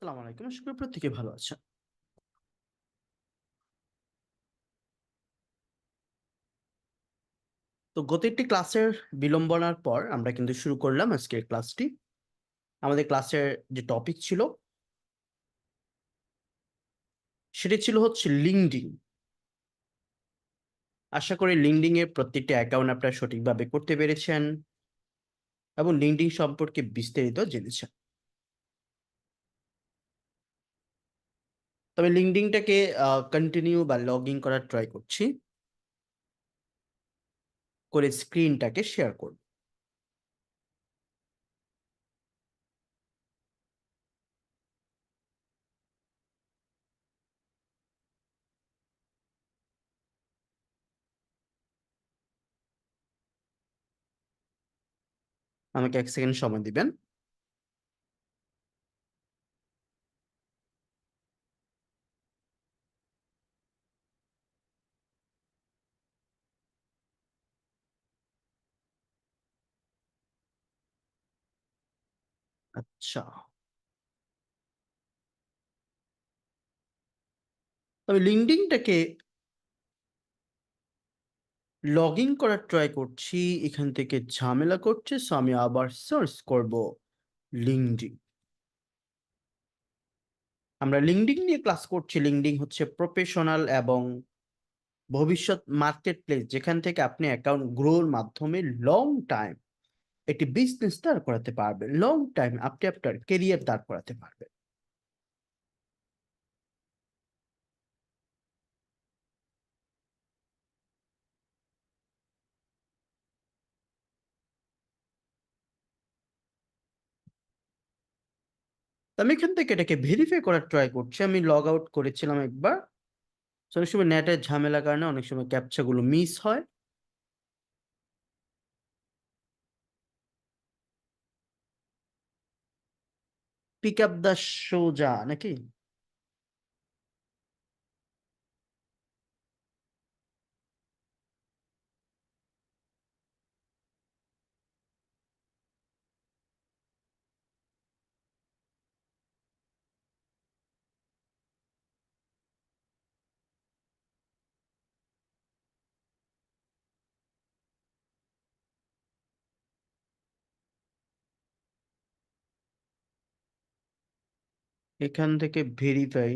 আসসালামু আলাইকুম। আশা করি প্রত্যেকে ভালো আছেন। তো গত একটি ক্লাসের বিড়ম্বনার পর আমরা কিন্তু শুরু করলাম আজকের ক্লাসটি। আমাদের ক্লাসের যে টপিক ছিল সেটি ছিল হচ্ছে লিঙ্কডিন। আশা করি লিঙ্কডিন এর প্রত্যেকটি অ্যাকাউন্ট আপনারা সঠিকভাবে করতে পেরেছেন এবং লিঙ্কডিন সম্পর্কে বিস্তারিত জেনেছেন। তবে লিঙ্কডিনটাকে কন্টিনিউ বা লগ ইন করার ট্রাই করছি করে স্ক্রিনটাকে শেয়ার করব। আমাকে 1 সেকেন্ড সময় দিবেন। আচ্ছা, তবে লিঙ্কডিনটাকে লগ ইন করার ট্রাই করছি, এখান থেকে ঝামেলা করছে, সো আমি আবার সার্চ করব লিঙ্কডিন। আমরা লিঙ্কডিন নিয়ে ক্লাস করছি। লিঙ্কডিন হচ্ছে প্রফেশনাল এবং ভবিষ্যৎ মার্কেট প্লেস, যেখান থেকে আপনি অ্যাকাউন্ট গ্রোর মাধ্যমে লং টাইম একটি বিজনেস দাঁড় করাতে পারবেন, লং টাইম আপনি আপনার কেরিয়ার দাঁড় করাতে পারবেন। তো আমি এখান থেকে এটাকে ভেরিফাই করার ট্রাই করছি। আমি লগ আউট করেছিলাম একবার। So, অনেক সময় নেটের ঝামেলার কারণে অনেক সময় ক্যাপচা গুলো মিস হয়। পিক আপ দ্য সোজা নাকি? এখান থেকে ভেরিফাই।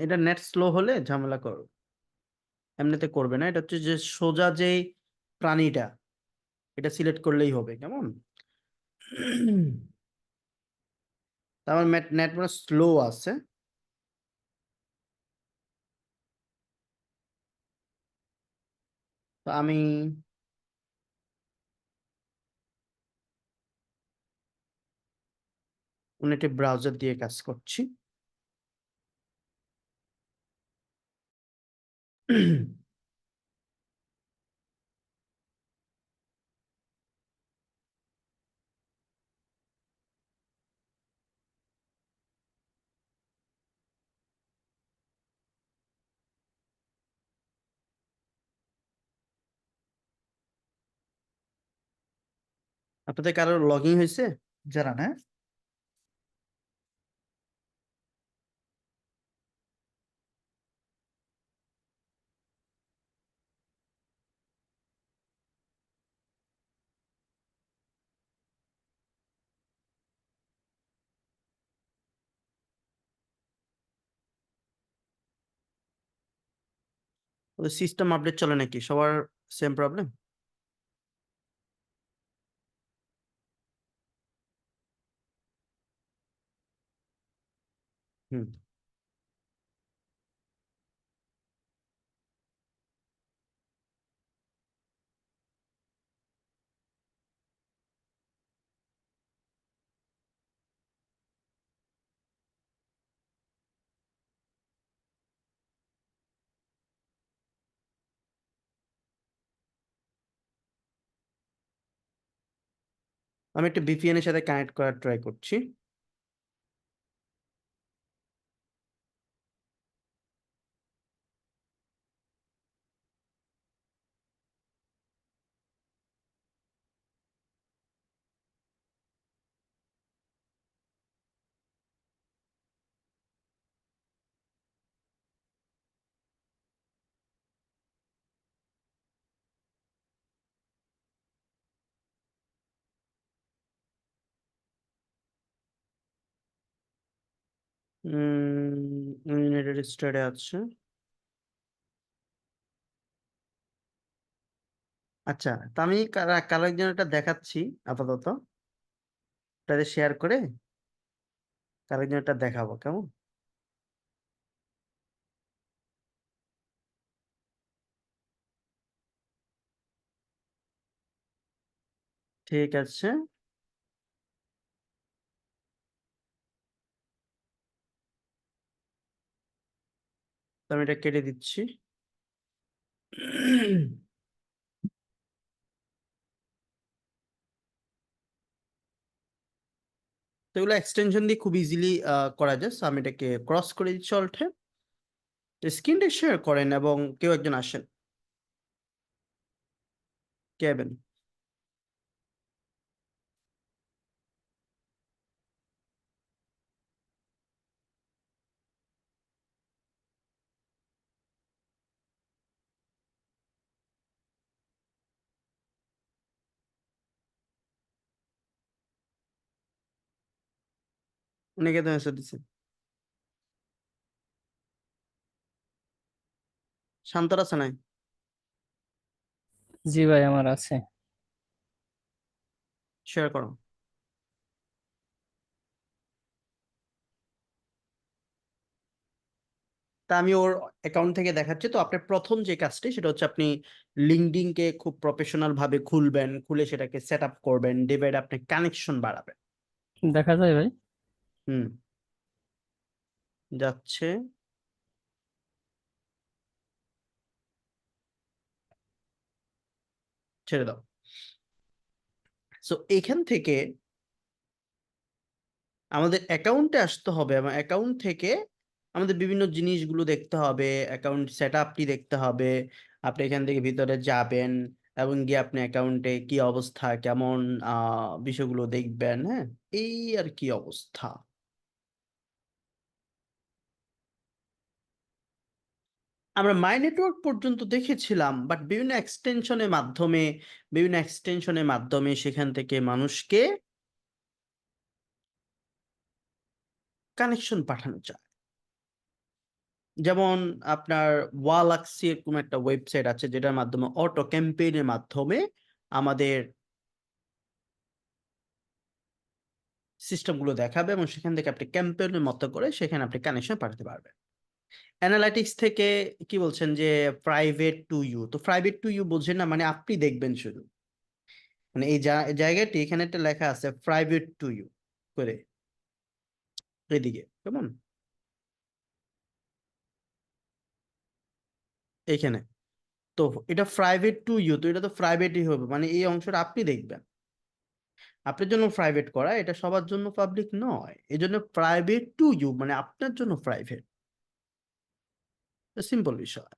এটা নেট স্লো হলে ঝামেলা করো, এমনিতে করবে না। এটা হচ্ছে যে সোজা যে প্রাণীটা, এটা সিলেক্ট করলেই হবে, কেমন? আমার নেট মানে স্লো আছে। তো আমি নেটে ব্রাউজার দিয়ে কাজ করছি। আপনাদের কারো লগ ইন হয়েছে? যারা না, ওদের সিস্টেম আপডেট চলে নাকি সবার? Same problem? হুম। আমি একটা ভিপিএন এর সাথে কানেক্ট করার ট্রাই করছি। ইউনাইটেড স্টেটে আছে। আচ্ছা, তা আমি কারো একজনটা দেখাচ্ছি আপাতত, তাদের শেয়ার করে কারো একজনটা দেখাবো, কেমন? ঠিক আছে, তো আমি এটা কেটে দিচ্ছি। তো এগুলো এক্সটেনশন দিয়ে খুব ইজিলি করা যায়। So আমি এটাকে ক্রস করে দিচ্ছি অল্টে, স্ক্রিনটা শেয়ার করেন এবং কেউ একজন আসেন। কে হবেন? অনেকে তো মেসেজ দিচ্ছে। শান্তর আছে নাই? জি ভাই, আমার আছে। শেয়ার করো। তা আমি ওর অ্যাকাউন্ট থেকে দেখাচ্ছি। তো আপনার প্রথম যে কাজটি সেটা হচ্ছে আপনি লিঙ্কডইন কে খুব প্রফেশনাল ভাবে খুলবেন, খুলে সেটাকে সেট আপ করবেন, ডে বাই ডে আপনি কানেকশন বাড়াবেন। দেখা যায় ভাই। হুম, যাচ্ছে, ছেড়ে দাও। সো এখান থেকে আমাদের অ্যাকাউন্টে আসতে হবে এবং অ্যাকাউন্ট থেকে আমাদের বিভিন্ন জিনিসগুলো দেখতে হবে, অ্যাকাউন্ট সেট আপটি দেখতে হবে। আপনি এখান থেকে ভিতরে যাবেন এবং গিয়ে আপনি অ্যাকাউন্টে কি অবস্থা, কেমন বিষয়গুলো দেখবেন। হ্যাঁ, এই আর কি অবস্থা। আমরা মাই নেটওয়ার্ক পর্যন্ত দেখেছিলাম, বাট বিভিন্ন এক্সটেনশনের মাধ্যমে সেখান থেকে মানুষকে কানেকশন পাঠানো যায়। যেমন আপনার ওয়ালাক্সি এরকম একটা ওয়েবসাইট আছে যেটার মাধ্যমে অটো ক্যাম্পেইনের মাধ্যমে আমাদের সিস্টেমগুলো দেখাবে এবং সেখান থেকে আপনি ক্যাম্পেইনের মতো করে সেখানে আপনি কানেকশন পাঠাতে পারবেন। অ্যানালাইটিক্স থেকে কি বলছেন যে প্রাইভেট টু ইউ, তো প্রাইভেট টু ইউ বোঝেন না মানে আপনি দেখবেন শুধু, মানে এই জায়গাটি এখানে একটা লেখা আছে প্রাইভেট টু ইউ করে এদিকে, কেমন? এইখানে তো এটা প্রাইভেট টু ইউ, তো এটা তো প্রাইভেটই হবে, মানে এই অংশটা আপনি দেখবেন। আপনার জন্য প্রাইভেট করা, এটা সবার জন্য পাবলিক নয়, এই জন্য প্রাইভেট টু ইউ মানে আপনার জন্য প্রাইভেট। সিম্পল বিষয়।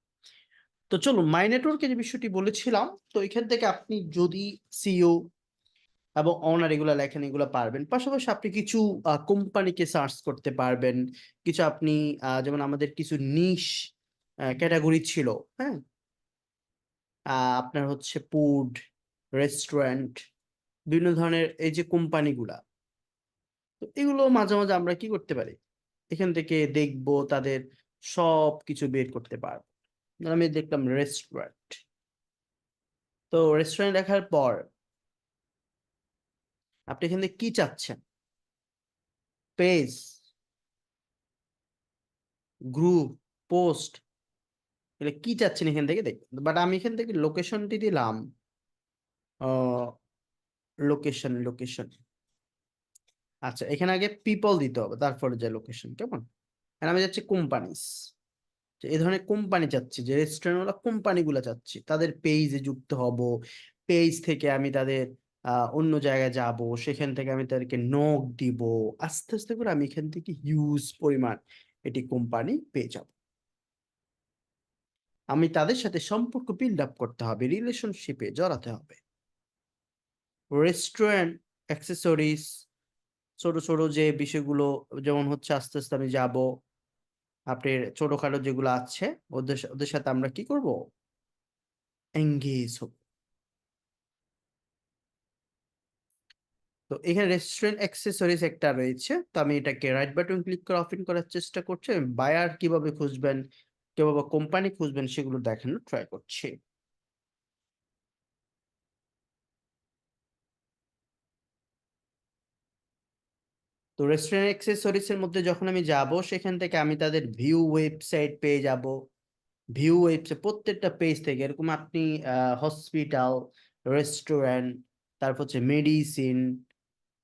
তো চলুন, মাই নেটওয়ার্কে যে বিষয়টি বলেছিলাম, তো এখান থেকে আপনি যদি সিইও এবং অনার এগুলা লেখেন, এগুলো পারবেন। পাশাপাশি আপনি কিছু কোম্পানিকে সার্চ করতে পারবেন। কিছু আপনি যেমন আমাদের কিছু নিশ ক্যাটাগরি ছিল। হ্যাঁ, আপনার হচ্ছে ফুড, রেস্টুরেন্ট, বিভিন্ন ধরনের এই যে কোম্পানিগুলা, তো এগুলো মাঝে মাঝে আমরা কি করতে পারি, এখান থেকে দেখবো তাদের সব কিছু বের করতে পারবো। আমি দেখলাম রেস্টুরেন্ট, তো রেস্টুরেন্ট দেখার পর আপনি এখান থেকে কি চাচ্ছেন, পেজ, গ্রুপ, পোস্ট, এগুলো কি চাচ্ছেন এখান থেকে দেখবেন। বাট আমি এখান থেকে লোকেশনটি দিলাম, লোকেশন। আচ্ছা, এখানে আগে পিপল দিতে হবে, তারপরে যে লোকেশন, কেমন? আর আমি যাচ্ছি কোম্পানিস, যে এই ধরনের কোম্পানি চাচ্ছি, যে রেস্টুরেন্ট ওয়ালা কোম্পানিগুলো চাচ্ছি, তাদের পেজে যুক্ত হব। পেজ থেকে আমি তাদের অন্য জায়গায় যাব, সেখান থেকে আমি তাদেরকে নক দিব। আস্তে আস্তে করে আমি এখান থেকে হিউজ পরিমাণ এটি কোম্পানি পেয়ে যাব। আমি তাদের সাথে সম্পর্ক বিল্ড আপ করতে হবে, রিলেশনশিপে জড়াতে হবে। রেস্টুরেন্ট অ্যাক্সেসরিজ, ছোট ছোট যে বিষয়গুলো, যেমন হচ্ছে আস্তে আস্তে আমি যাব, আপনার ছোটখাটো যেগুলো আছে ওদের সাথে আমরা কি করব, এঙ্গেজ হব। তো এখানে রেস্টুরেন্ট অ্যাক্সেসরিজ একটা রয়েছে, তো আমি এটাকে রাইট বাটন ক্লিক করে ওপেন করার চেষ্টা করছি। আমি বায়ার কিভাবে খুঁজবেন, কিভাবে কোম্পানি খুঁজবেন সেগুলো দেখানোর ট্রাই করছি। তো রেস্টুরেন্ট অ্যাক্সেসরিজ এর মধ্যে যখন আমি যাব, সেখান থেকে আমি তাদের ভিউ ওয়েবসাইট পেয়ে যাব। ভিউ ওয়েবসাইট প্রত্যেকটা পেজ থেকে এরকম আপনি হসপিটাল, রেস্টুরেন্ট, তারপর হচ্ছে মেডিসিন,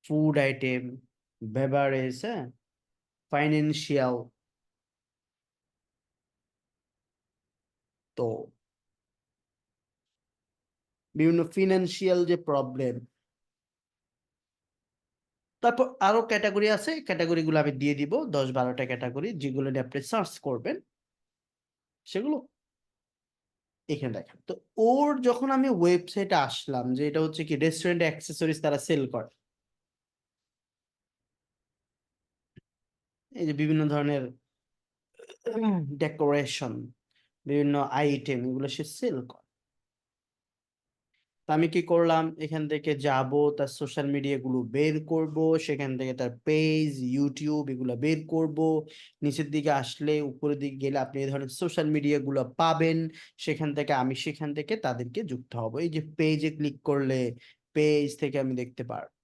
ফুড আইটেম, বেভারেজ, হ্যাঁ, ফাইন্যান্সিয়াল, তো বিভিন্ন ফিনান্সিয়াল যে প্রবলেম, তারপর আরো ক্যাটাগরি আছে, ক্যাটাগরি গুলো আমি দিয়ে দিব, 10-12টা ক্যাটাগরি যেগুলো নিয়ে আপনি সার্চ করবেন সেগুলো এখানে দেখেন। তো ওর যখন আমি ওয়েবসাইটে আসলাম, যে এটা হচ্ছে কি রেস্টুরেন্ট অ্যাক্সেসরিজ তারা সেল করে, এই যে বিভিন্ন ধরনের ডেকোরেশন, বিভিন্ন আইটেম, এগুলো সে সেল করে। তা আমি কি করলাম, এখান থেকে যাব, তার সোশ্যাল মিডিয়া গুলো বের করব, সেখান থেকে তার পেজ, ইউটিউব এগুলো বের করব। নিচের দিকে আসলে, উপরের দিকে গেলে আপনি এই ধরনের সোশ্যাল মিডিয়া গুলো পাবেন। সেখান থেকে তাদেরকে যুক্ত হব। এই যে পেজে ক্লিক করলে পেজ থেকে আমি দেখতে পারবো,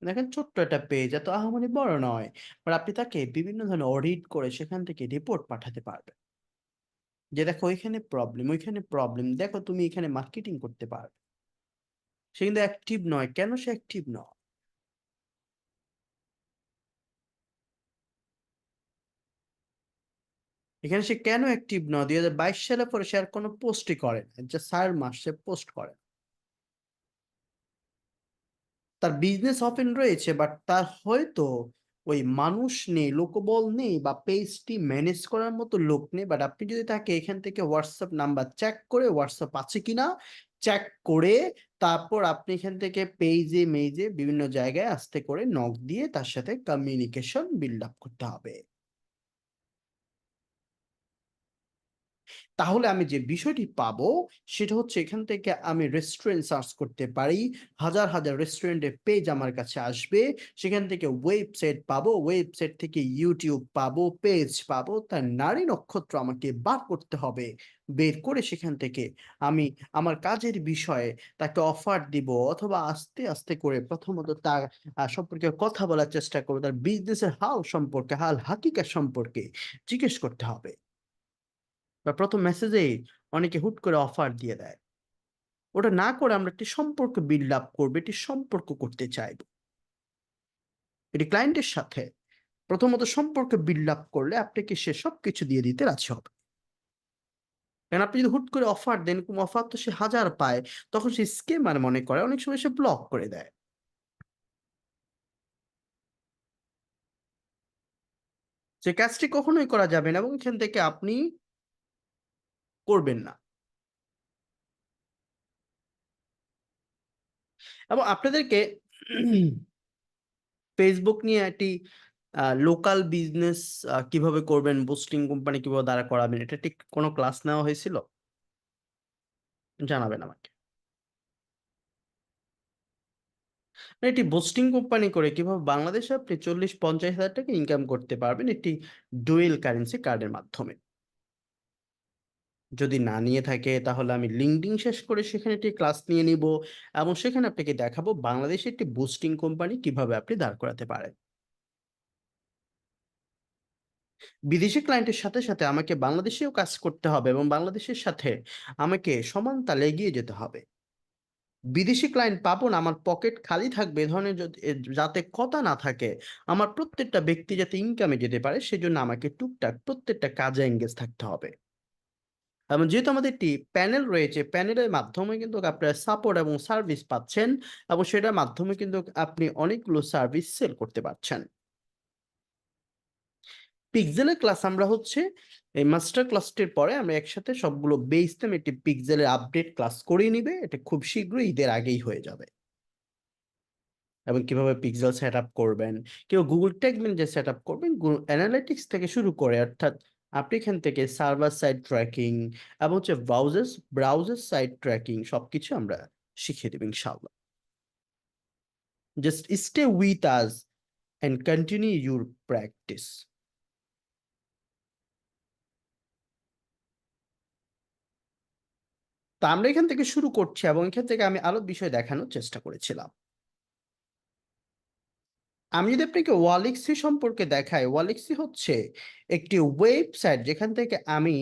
দেখেন ছোট্ট একটা পেজ, এত আহামরি বড় নয়, বাট আপনি তাকে বিভিন্ন ধরনের অডিট করে সেখান থেকে রিপোর্ট পাঠাতে পারবেন, যে দেখো ওইখানে প্রবলেম, ওইখানে প্রবলেম, দেখো তুমি এখানে মার্কেটিং করতে পারবে। সে কিন্তু অ্যাক্টিভ নয়, কেন সে অ্যাক্টিভ নয়? এখানে সে কেন অ্যাক্টিভ নয়? 2022 সালে পরে সে আর কোনো পোস্টই করে না, যে 4 মাস সে পোস্ট করে না। তার বিজনেস ওপেন রয়েছে, বাট তার হয়তো ওই মানুষ নেই, লোকবল নেই, বা পেজটি ম্যানেজ করার মতো লোক নেই। বাট আপনি যদি তাকে এখান থেকে হোয়াটসঅ্যাপ নাম্বার চেক করে, হোয়াটসঅ্যাপ আছে কিনা চেক করে, তারপর আপনি এখান থেকে পেজে মেজে বিভিন্ন জায়গায় আস্তে করে নক দিয়ে তার সাথে কমিউনিকেশন বিল্ড আপ করতে হবে। তাহলে আমি যে বিষয়টি পাবো সেটা হচ্ছে, এখান থেকে আমি রেস্টুরেন্ট সার্চ করতে পারি, হাজার হাজার রেস্টুরেন্টের পেজ আমার কাছে আসবে, সেখান থেকে ওয়েবসাইট পাবো, ওয়েবসাইট থেকে ইউটিউব পাবো, পেজ পাবো, তার নারী নক্ষত্র আমাকে বার করতে হবে। বের করে সেখান থেকে আমি আমার কাজের বিষয়ে তাকে অফার দিব, অথবা আস্তে আস্তে করে প্রথমত তার সম্পর্কে কথা বলার চেষ্টা করবো, তার বিজনেসের হাল সম্পর্কে, হাল হাকিকা সম্পর্কে জিজ্ঞেস করতে হবে। বা প্রথম মেসেজেই অনেকে হুট করে অফার দিয়ে দেয়, ওটা না করে আমরা একটি সম্পর্ক বিল্ড আপ করবো, একটি সম্পর্ক করতে চাইবো এটি ক্লায়েন্টের সাথে। প্রথমত সম্পর্ক বিল্ড আপ করলে আপনাকে সে সবকিছু দিয়ে দিতে রাজি হবে। কারণ আপনি যদি হুট করে অফার দেন, কোন অফার তো সে হাজার পায়, তখন সে স্কেমার মনে করে, অনেক সময় সে ব্লক করে দেয়। সে কাজটি কখনোই করা যাবে না, এবং এখান থেকে আপনি করবেন না। এবং আপনাদেরকে ফেসবুক নিয়ে একটি লোকাল বিজনেস কিভাবে করবেন, বুস্টিং কোম্পানি কিভাবে দাঁড়া করাবেন, এটা ঠিক কোনো ক্লাস নেওয়া হয়েছিল? জানাবেন আমাকে। মানে একটি বুস্টিং কোম্পানি করে কিভাবে বাংলাদেশে আপনি 40-50 হাজার টাকা ইনকাম করতে পারবেন একটি ডুয়েল কারেন্সি কার্ডের মাধ্যমে। যদি না নিয়ে থাকে তাহলে আমি লিঙ্কডইন শেষ করে সেখানে একটি ক্লাস নিয়ে নিব, এবং সেখানে আপনাকে দেখাবো বাংলাদেশে একটি বুস্টিং কোম্পানি কিভাবে আপনি দাঁড় করাতে পারেন। বিদেশি ক্লায়েন্টের সাথে সাথে আমাকে বাংলাদেশেও কাজ করতে হবে, এবং বাংলাদেশের সাথে আমাকে সমান তালে এগিয়ে যেতে হবে। বিদেশি ক্লায়েন্ট পাবো না, আমার পকেট খালি থাকবে এ ধরনের যাতে কথা না থাকে, আমার প্রত্যেকটা ব্যক্তি যাতে ইনকামে যেতে পারে, সেজন্য আমাকে টুকটাক প্রত্যেকটা কাজে এঙ্গেজ থাকতে হবে। এবং যেহেতু আমাদের একটি প্যানেল রয়েছে, প্যানেলের মাধ্যমে কিন্তু আপনারা সাপোর্ট এবং সার্ভিস পাচ্ছেন, এবং সেটার মাধ্যমে কিন্তু আপনি অনেকগুলো সার্ভিস সেল করতে পারছেন। পিক্সেলের ক্লাস আমরা হচ্ছে এই মাস্টার ক্লাসটির পরে আমরা একসাথে সবগুলো বেস নিয়ে একটি পিক্সেলের আপডেট ক্লাস করিয়ে নিবে, এটা খুব শীঘ্রই ঈদের আগেই হয়ে যাবে। এবং কিভাবে পিক্সেল সেট আপ করবেন, কেউ Google tag manager set up করবেন, গুগল অ্যানালিটিক্স থেকে শুরু করে, অর্থাৎ আপনি এখান থেকে সার্ভার সাইড ট্র্যাকিং এবং হচ্ছে ব্রাউজার সাইড ট্র্যাকিং সবকিছু আমরা শিখিয়ে দেব ইনশাআল্লাহ। Just stay with us and continue your practice. তো আমরা এখান থেকে শুরু করছি এবং এখান থেকে আমি আরো বিষয় দেখানোর চেষ্টা করেছিলাম। আমি যদি আপনাকে ওয়ালিক্সি সম্পর্কে দেখাই, ওয়ালিক্সি হচ্ছে একটি ওয়েবসাইট যেখান থেকে আমি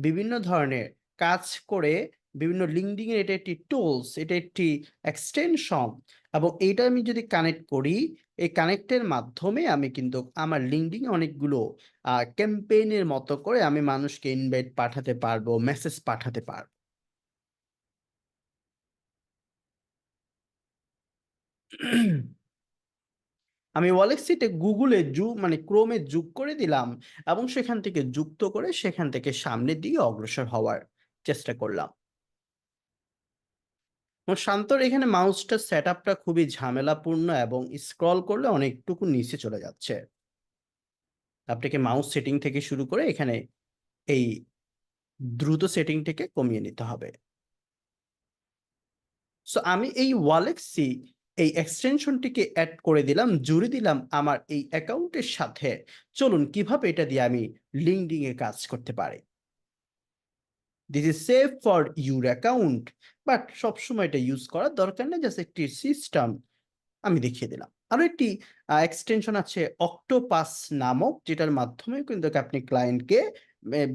বিভিন্ন ধরনের কাজ করে বিভিন্ন লিঙ্কডিং এর এটা একটি টুলস, এটা একটি এক্সটেনশন, এবং এইটা আমি যদি কানেক্ট করি, এই কানেক্টের মাধ্যমে আমি কিন্তু আমার লিঙ্কডিং অনেকগুলো ক্যাম্পেইনের মতো করে আমি মানুষকে ইনভাইট পাঠাতে পারবো, মেসেজ পাঠাতে পারবো। আমি ওয়ালেক্সিতে গুগলে মানে ক্রোমে যোগ করে দিলাম এবং সেখান থেকে যুক্ত করে সেখান থেকে সামনের দিকে অগ্রসর হওয়ার চেষ্টা করলাম। এবং শান্তর এখানে মাউসটা সেট আপটা খুবই ঝামেলাপূর্ণ এবং স্ক্রল করলে অনেকটুকু নিচে চলে যাচ্ছে। আপনাকে মাউস সেটিং থেকে শুরু করে এখানে এই দ্রুত সেটিংটাকে কমিয়ে নিতে হবে। সো আমি এই ওয়ালেক্সি এই এক্সটেনশনটিকে অ্যাড করে দিলাম, জুড়ে দিলাম আমার এই অ্যাকাউন্টের সাথে। চলুন কিভাবে এটা দিয়ে আমি লিঙ্কডিং এ কাজ করতে পারি। This is save for your account, but সবসময় এটা ইউজ করার দরকার নেই, জাস্ট একটি সিস্টেম আমি দেখিয়ে দিলাম। আরো একটি এক্সটেনশন আছে অক্টোপাস নামক, যেটার মাধ্যমে কিন্তু আপনি ক্লায়েন্টকে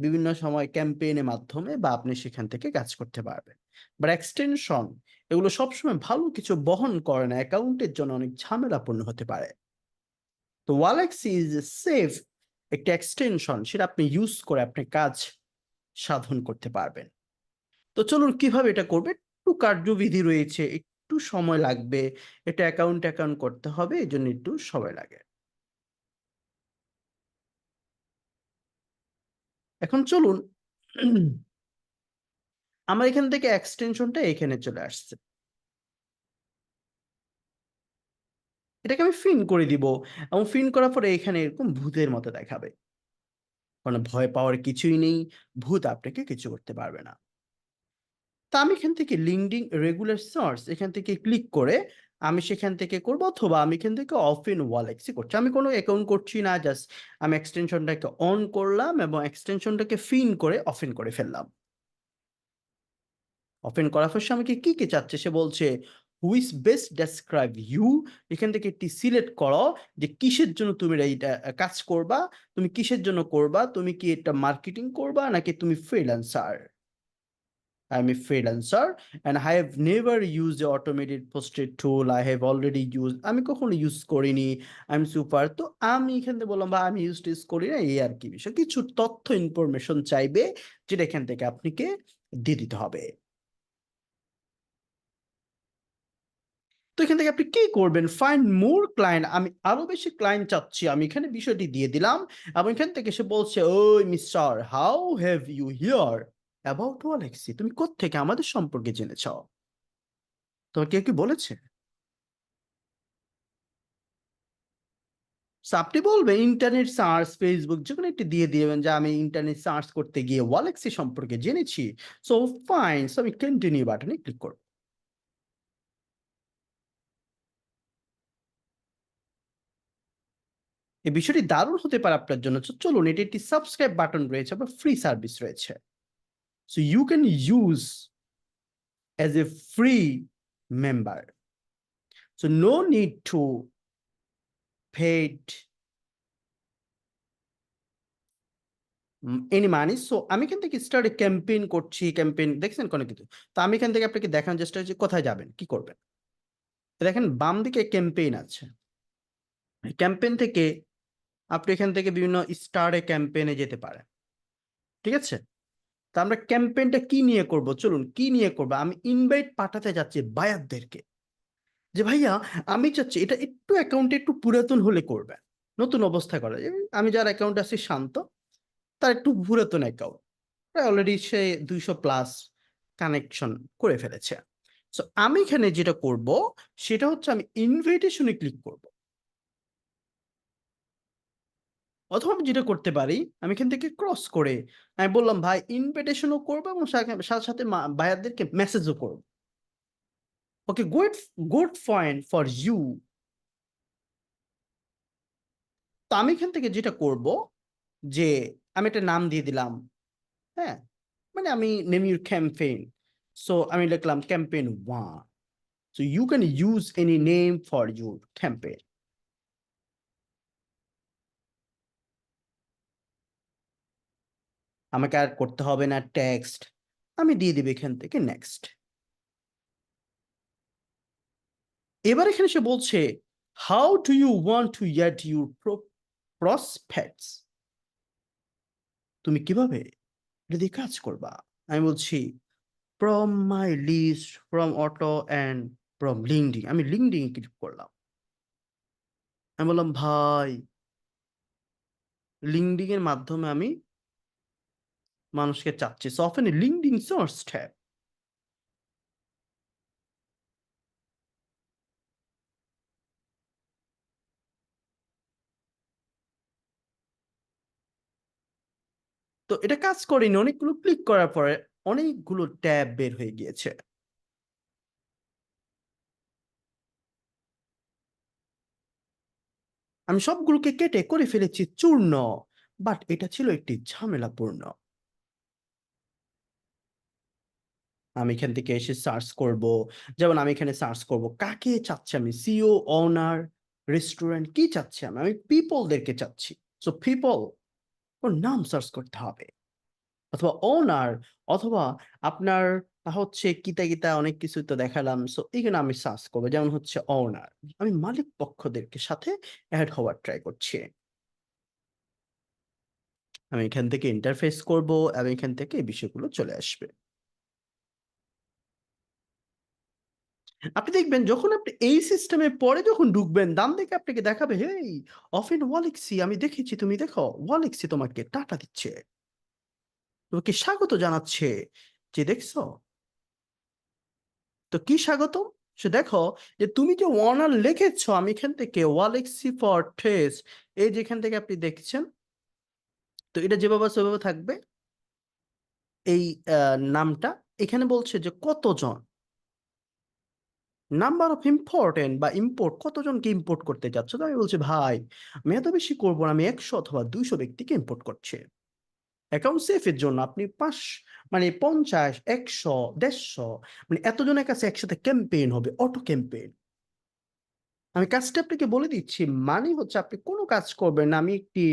বিভিন্ন সময় ক্যাম্পেইনের মাধ্যমে বা আপনি সেখান থেকে কাজ করতে পারবেন। বাট এক্সটেনশন এগুলো সবসময় ভালো কিছু বহন করে না, অ্যাকাউন্টের জন্য অনেক ঝামেলাপূর্ণ হতে পারে। তো ওয়ালেক্সি ইজ এ সেফ একটা এক্সটেনশন, সেটা আপনি ইউজ করে আপনি কাজ সাধন করতে পারবেন। তো চলুন কিভাবে এটা করবে, একটু কার্যবিধি রয়েছে, একটু সময় লাগবে, এটা অ্যাকাউন্ট অ্যাকাউন্ট করতে হবে, এই জন্য একটু সময় লাগে। এখন চলুন আমার এখান থেকে এক্সটেনশনটা এখানে চলে আসছে, এটাকে আমি ফিন করে দিব এবং ফিন করার পরে এখানে এরকম ভূতের মতো দেখাবে। মানে ভয় পাওয়ার কিছুই নেই, ভূত আপনাকে কিছু করতে পারবে না। তা আমি এখান থেকে লিঙ্কডিন রেগুলার সোর্স এখান থেকে ক্লিক করে আমি সেখান থেকে করব, অথবা আমি এখান থেকে অফ ইন ওয়ালেক্সি করছি। আমি কোনো অ্যাকাউন্ট করছি না, জাস্ট আমি এক্সটেনশনটাকে অন করলাম এবং এক্সটেনশনটাকে ফিন করে অফ ইন করে ফেললাম। ওপেন করার পর আমাকে কি কি চাচ্ছে, সে বলছে হুইচ বেস্ট ডেসক্রাইব ইউ। এখান থেকে একটি সিলেক্ট করো যে কিসের জন্য তুমি এইটা কাজ করবা, তুমি কিসের জন্য করবা, তুমি কি এটা মার্কেটিং করবা নাকি তুমি freelancer. I am a freelancer and I have never used the automated posted tool. I have already used, আমি কখনো ইউজ করিনি, আমি সুপার। তো আমি এখান থেকে বললাম বা আমি ইউজ করি না, এই আর কি বিষয়, কিছু তথ্য ইনফরমেশন চাইবে যেটা এখান থেকে আপনাকে দিয়ে দিতে হবে। তো এখান থেকে আপনি কি করবেন, ফাইন্ড মোর ক্লায়েন্ট, আমি আরো বেশি ক্লায়েন্ট চাচ্ছি, আমি এখানে বিষয়টি দিয়ে দিলাম এবং এখান থেকে সে বলছে ওই mister how have you hear about ওয়ালেক্সি, তুমি কোত্থেকে আমাদের সম্পর্কে জেনেছ, তোমার কেউ কি বলেছে। So, আপনি বলবেন ইন্টারনেট সার্চ, ফেসবুক যে কোনো একটি দিয়ে দিবেন যে আমি ইন্টারনেট সার্চ করতে গিয়ে ওয়ালেক্সি সম্পর্কে জেনেছি। সো ফাইন, সো আমি কন্টিনিউ বাটনে ক্লিক করব। এই বিষয়টি দারুণ হতে পারে আপনার জন্য। চলুন, এটি একটি সাবস্ক্রাইব বাটন রয়েছে বা ফ্রি সার্ভিস রয়েছে। So you can use as a free member. So no need to paid any money. So আমি এখান থেকে স্টার্ট ক্যাম্পেইন করছি, ক্যাম্পেইন দেখছেন কোনো কিছু। তো আমি এখান থেকে আপনাকে দেখানোর চেষ্টা করছি কোথায় যাবেন, কি করবেন। দেখেন বাম দিকে ক্যাম্পেইন আছে, ক্যাম্পেইন থেকে আপনি এখান থেকে বিভিন্ন স্টারে ক্যাম্পেইনে যেতে পারেন, ঠিক আছে। তা আমরা ক্যাম্পেইনটা কি নিয়ে করব, চলুন কি নিয়ে করব। আমি ইনভাইট পাঠাতে যাচ্ছি বায়ারদেরকে যে ভাইয়া আমি চাচ্ছি এটা একটু অ্যাকাউন্টে একটু পুরাতন হলে করবেন, নতুন অবস্থা করা যায়। আমি যার অ্যাকাউন্ট আছে শান্ত, তার একটু পুরাতন অ্যাকাউন্ট, অলরেডি সে 200+ কানেকশন করে ফেলেছে। সো আমি এখানে যেটা করব সেটা হচ্ছে আমি ইনভিটেশনে ক্লিক করব, অথবা আমি যেটা করতে পারি আমি এখান থেকে ক্রস করে আমি বললাম ভাই ইনভিটেশনও করবো এবং সাথে সাথে বায়ারদেরকে মেসেজও করবো। Okay, good point for you. তো আমি এখান থেকে যেটা করব যে আমি একটা নাম দিয়ে দিলাম, হ্যাঁ, মানে আমি নেম ইউর ক্যাম্পেইন, সো আমি লিখলাম campaign 1. So you can use any name for your campaign. আমাকে আর করতে হবে না টেক্সট, আমি দিয়ে দিব এখান থেকে নেক্সট। এবার এখানে সে বলছে how do you want to add your prospects, তুমি কিভাবে এটা দিয়ে কাজ করবা। আমি বলছি from my list, from auto and from LinkedIn, আমি লিঙ্কডিন ক্লিক করলাম। আমি বললাম ভাই লিঙ্কডিন এর মাধ্যমে আমি মানুষকে চাচ্ছি, so often LinkedIn search tab. তো এটা কাজ করেনি, অনেকগুলো ক্লিক করার পরে অনেকগুলো ট্যাব বের হয়ে গিয়েছে। আমি সবগুলোকে কেটে করে ফেলেছি চূর্ণ, বাট এটা ছিল একটি ঝামেলাপূর্ণ। আমি এখান থেকে এসে সার্চ করব, যেমন আমি এখানে সার্চ করব কাকে চাচ্ছি, আমি সিও, ওনার, রেস্টুরেন্ট, কি চাচ্ছি আমি, আমি পিপলদেরকে চাচ্ছি। সো পিপল ওর নাম সার্চ করতে হবে, অথবা ওনার, অথবা আপনার হচ্ছে কিতা কিতা অনেক কিছু তো দেখালাম, সো এখানে আমি সার্চ করবো, যেমন হচ্ছে ওনার, আমি মালিক পক্ষদেরকে সাথে অ্যাড হওয়ার ট্রাই করছি। আমি এখান থেকে ইন্টারফেস করব এবং এখান থেকে এই বিষয়গুলো চলে আসবে। আপনি দেখবেন যখন আপনি এই সিস্টেমে পরে যখন ঢুকবেন, ডান দিকে আপনাকে দেখাবে হেই অফিন ওয়ালেক্সি, আমি দেখেছি, তুমি দেখো ওয়ালেক্সি তোমাকে টাটা দিচ্ছে, তোমাকে স্বাগত জানাচ্ছে, যে দেখছো। তো কি স্বাগত, সে দেখো যে তুমি যে ওয়ার্নার লিখেছো, আমি এখান থেকে ওয়ালেক্সি ফর টেস্ট, এই যেখান থেকে আপনি দেখছেন, তো এটা যেভাবে আছে সেভাবে থাকবে এই নামটা। এখানে বলছে যে কতজন, নাম্বার অফ ইম্পর্টেন্ট বা ইম্পোর্ট, কতজনকে ইম্পোর্ট করতে চাচ্ছ। তো আমি বলছি ভাই আমি এত বেশি করবো না, আমি 100 অথবা 200 ব্যক্তিকে ইম্পোর্ট করছি অ্যাকাউন্ট সেফের জন্য। আপনি 50, 100, 150, মানে এতজনের কাছে একসাথে ক্যাম্পেইন হবে, অটো ক্যাম্পেইন। আমি কাজটা আপনাকে বলে দিচ্ছি, মানে হচ্ছে আপনি কোনো কাজ করবেন না, আমি একটি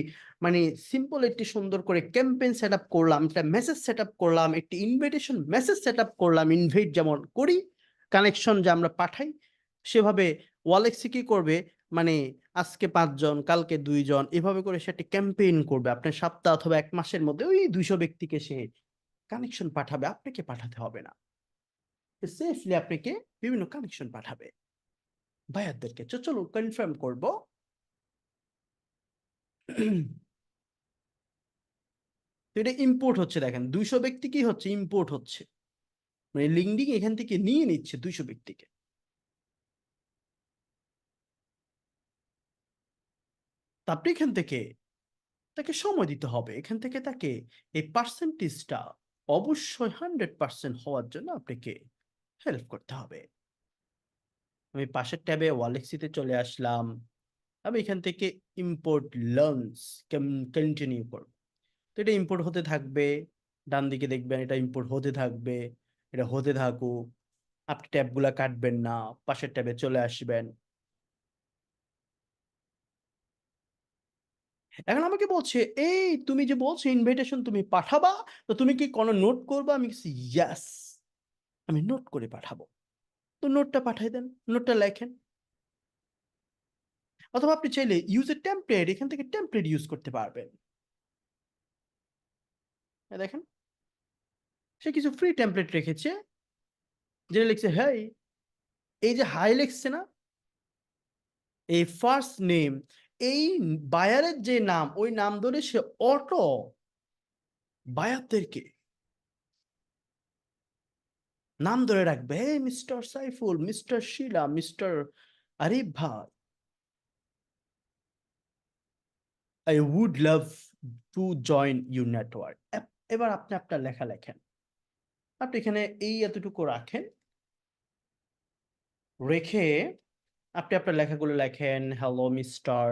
মানে সিম্পল একটি সুন্দর করে ক্যাম্পেইন সেট আপ করলাম, একটা মেসেজ সেট আপ করলাম, একটি ইনভিটেশন মেসেজ সেট আপ করলাম, ইনভাইট যেমন করি, কানেকশন যে আমরা পাঠাই, সেভাবে ওয়ালেক্সি কি করবে, মানে আজকে 5 জন, কালকে 2 জন, এভাবে করে সে একটা ক্যাম্পেইন করবে, আপনার সপ্তাহ অথবা 1 মাসের মধ্যে ওই 200 ব্যক্তিকে সে কানেকশন পাঠাবে, আপনাকে পাঠাতে হবে না, সেফলি আপনাকে বিভিন্ন কানেকশন পাঠাবে ভাইয়াদেরকে। চলো কনফার্ম করবো। তো এটা ইম্পোর্ট হচ্ছে, দেখেন 200 ব্যক্তি কি হচ্ছে, ইম্পোর্ট হচ্ছে, মানে লিঙ্কডিন এখান থেকে নিয়ে নিচ্ছে 200 ব্যক্তিকে। তা আপনি এখান থেকে তাকে সময় দিতে হবে, এখান থেকে তাকে এই পার্সেন্টেজটা অবশ্যই 100% হওয়ার জন্য আপনাকে হেল্প করতে হবে। আমি পাশের ট্যাবে ওয়ালেক্সিতে চলে আসলাম, আমি এখান থেকে ইম্পোর্ট লার্নস কন্টিনিউ করব। তো এটা ইম্পোর্ট হতে থাকবে, ডান দিকে দেখবেন এটা ইম্পোর্ট হতে থাকবে, এটা হতে থাকুক, আপনি ট্যাবগুলা কাটবেন না, পাশের ট্যাবে চলে আসবেন। এখন আমাকে বলছে এই তুমি যে বলছো ইনভিটেশন তুমি পাঠাবা, তো তুমি কি কোনো নোট করবা, আমি ইয়াস আমি নোট করে পাঠাবো। তো নোটটা পাঠাই দেন, নোটটা লেখেন, অথবা আপনি চাইলে ইউজ এ টেমপ্লেট, এখান থেকে টেমপ্লেট ইউজ করতে পারবেন। দেখেন সে কিছু ফ্রি টেমপ্লেট রেখেছে, যেটা লিখছে হেই, এই যে হাই লিখছে না, এই ফার্স্ট নেম, এই বায়ারের যে নাম, ওই নাম ধরে সে অটো বায়ারদেরকে নাম ধরে রাখবে, hey mister Saiful, mister Shila, mister Arif ভাই, I would love to join your network. এবার আপনি আপনার লেখা লেখেন, আপনি এখানে এই এতটুকু রাখেন, রেখে আপনি আপনার লেখাগুলো লেখেন, hello mister,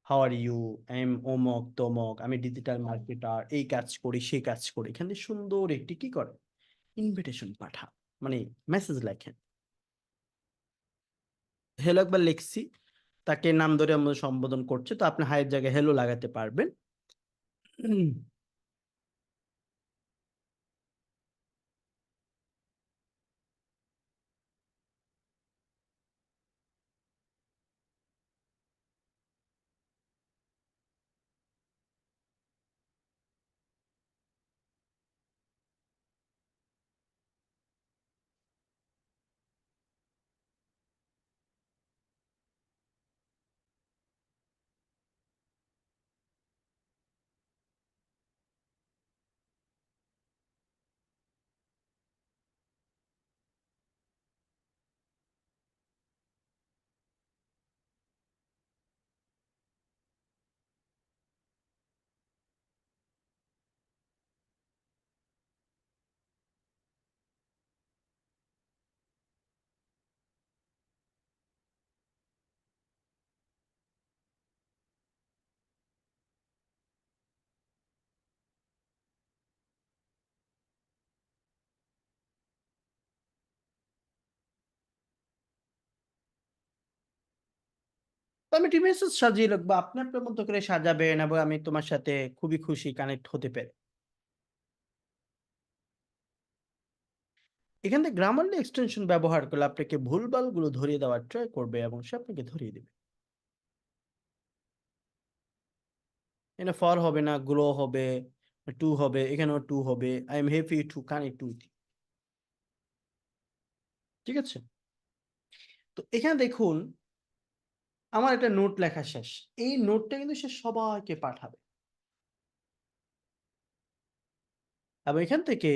how are you, I am অমুক তমক, আমি ডিজিটাল মার্কেটার, এই কাজ করি সেই কাজ করি। এখান থেকে সুন্দর একটি কি করে ইনভিটেশন পাঠান, মানে মেসেজ লেখেন। হ্যালো একবার লিখছি, তাকে নাম ধরে আমরা সম্বোধন করছে, তো আপনি হায়ের জায়গায় হ্যালো লাগাতে পারবেন। তো আমি একটি মেসেজ সাজিয়ে লিখবো, আপনি আপনার মতো করে সাজাবেন, এবং আমি তোমার সাথে খুবই খুশি কানেক্ট হতে পেরে। এখান থেকে গ্রামারলি এক্সটেনশন ব্যবহার করলে আপনাকে ভুলভাল গুলো ধরিয়ে দেওয়ার ট্রাই করবে এবং সে আপনাকে ধরিয়ে দেবে। এখানে ফর হবে না, গ্লো হবে, টু হবে, এখানেও টু হবে, I am happy to connect with. ঠিক আছে, তো এখানে দেখুন আমার একটা নোট লেখা শেষ। এই নোটটা কিন্তু সে সবাইকে পাঠাবে, এবং এখান থেকে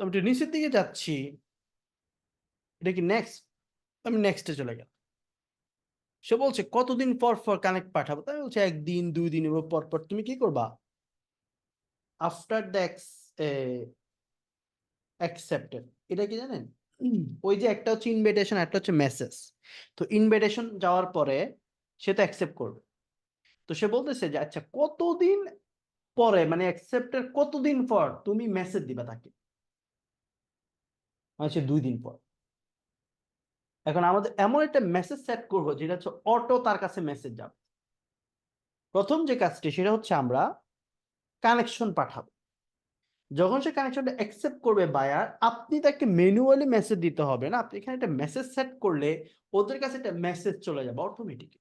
আমি একটু নিচের দিকে যাচ্ছি। এটা কি নেক্সট? আমি নেক্সটে চলে গেলাম। সে বলছে কতদিন পর পর কানেক্ট পাঠাবো, তাই আমি বলছি একদিন 2 দিন এবার পর পর তুমি কি করবা, আফটার দ্য অ্যাকসেপ্টেড। এটা কি জানেন? ওই যে একটা হচ্ছে ইনভিটেশন, একটা হচ্ছে মেসেজ। তো ইনভিটেশন যাওয়ার পরে সে তো অ্যাকসেপ্ট করবে। তো সে বলতেছে যে আচ্ছা কতদিন পরে, মানে অ্যাকসেপ্টের কতদিন পর তুমি মেসেজ দিবা তাকে, মানে সে 2 দিন পর। এখন আমাদের এমন একটা মেসেজ সেট করবো যেটা হচ্ছে অটো তার কাছে মেসেজ যাবে। প্রথম যে কাজটি সেটা হচ্ছে আমরা কানেকশন পাঠাবো। যখন সে কানেকশনটা অ্যাকসেপ্ট করবে বায়ার, আপনি তাকে ম্যানুয়ালি মেসেজ দিতে হবে না, আপনি এখানে একটা মেসেজ সেট করলে ওদের কাছে একটা মেসেজ চলে যাবে অটোমেটিক।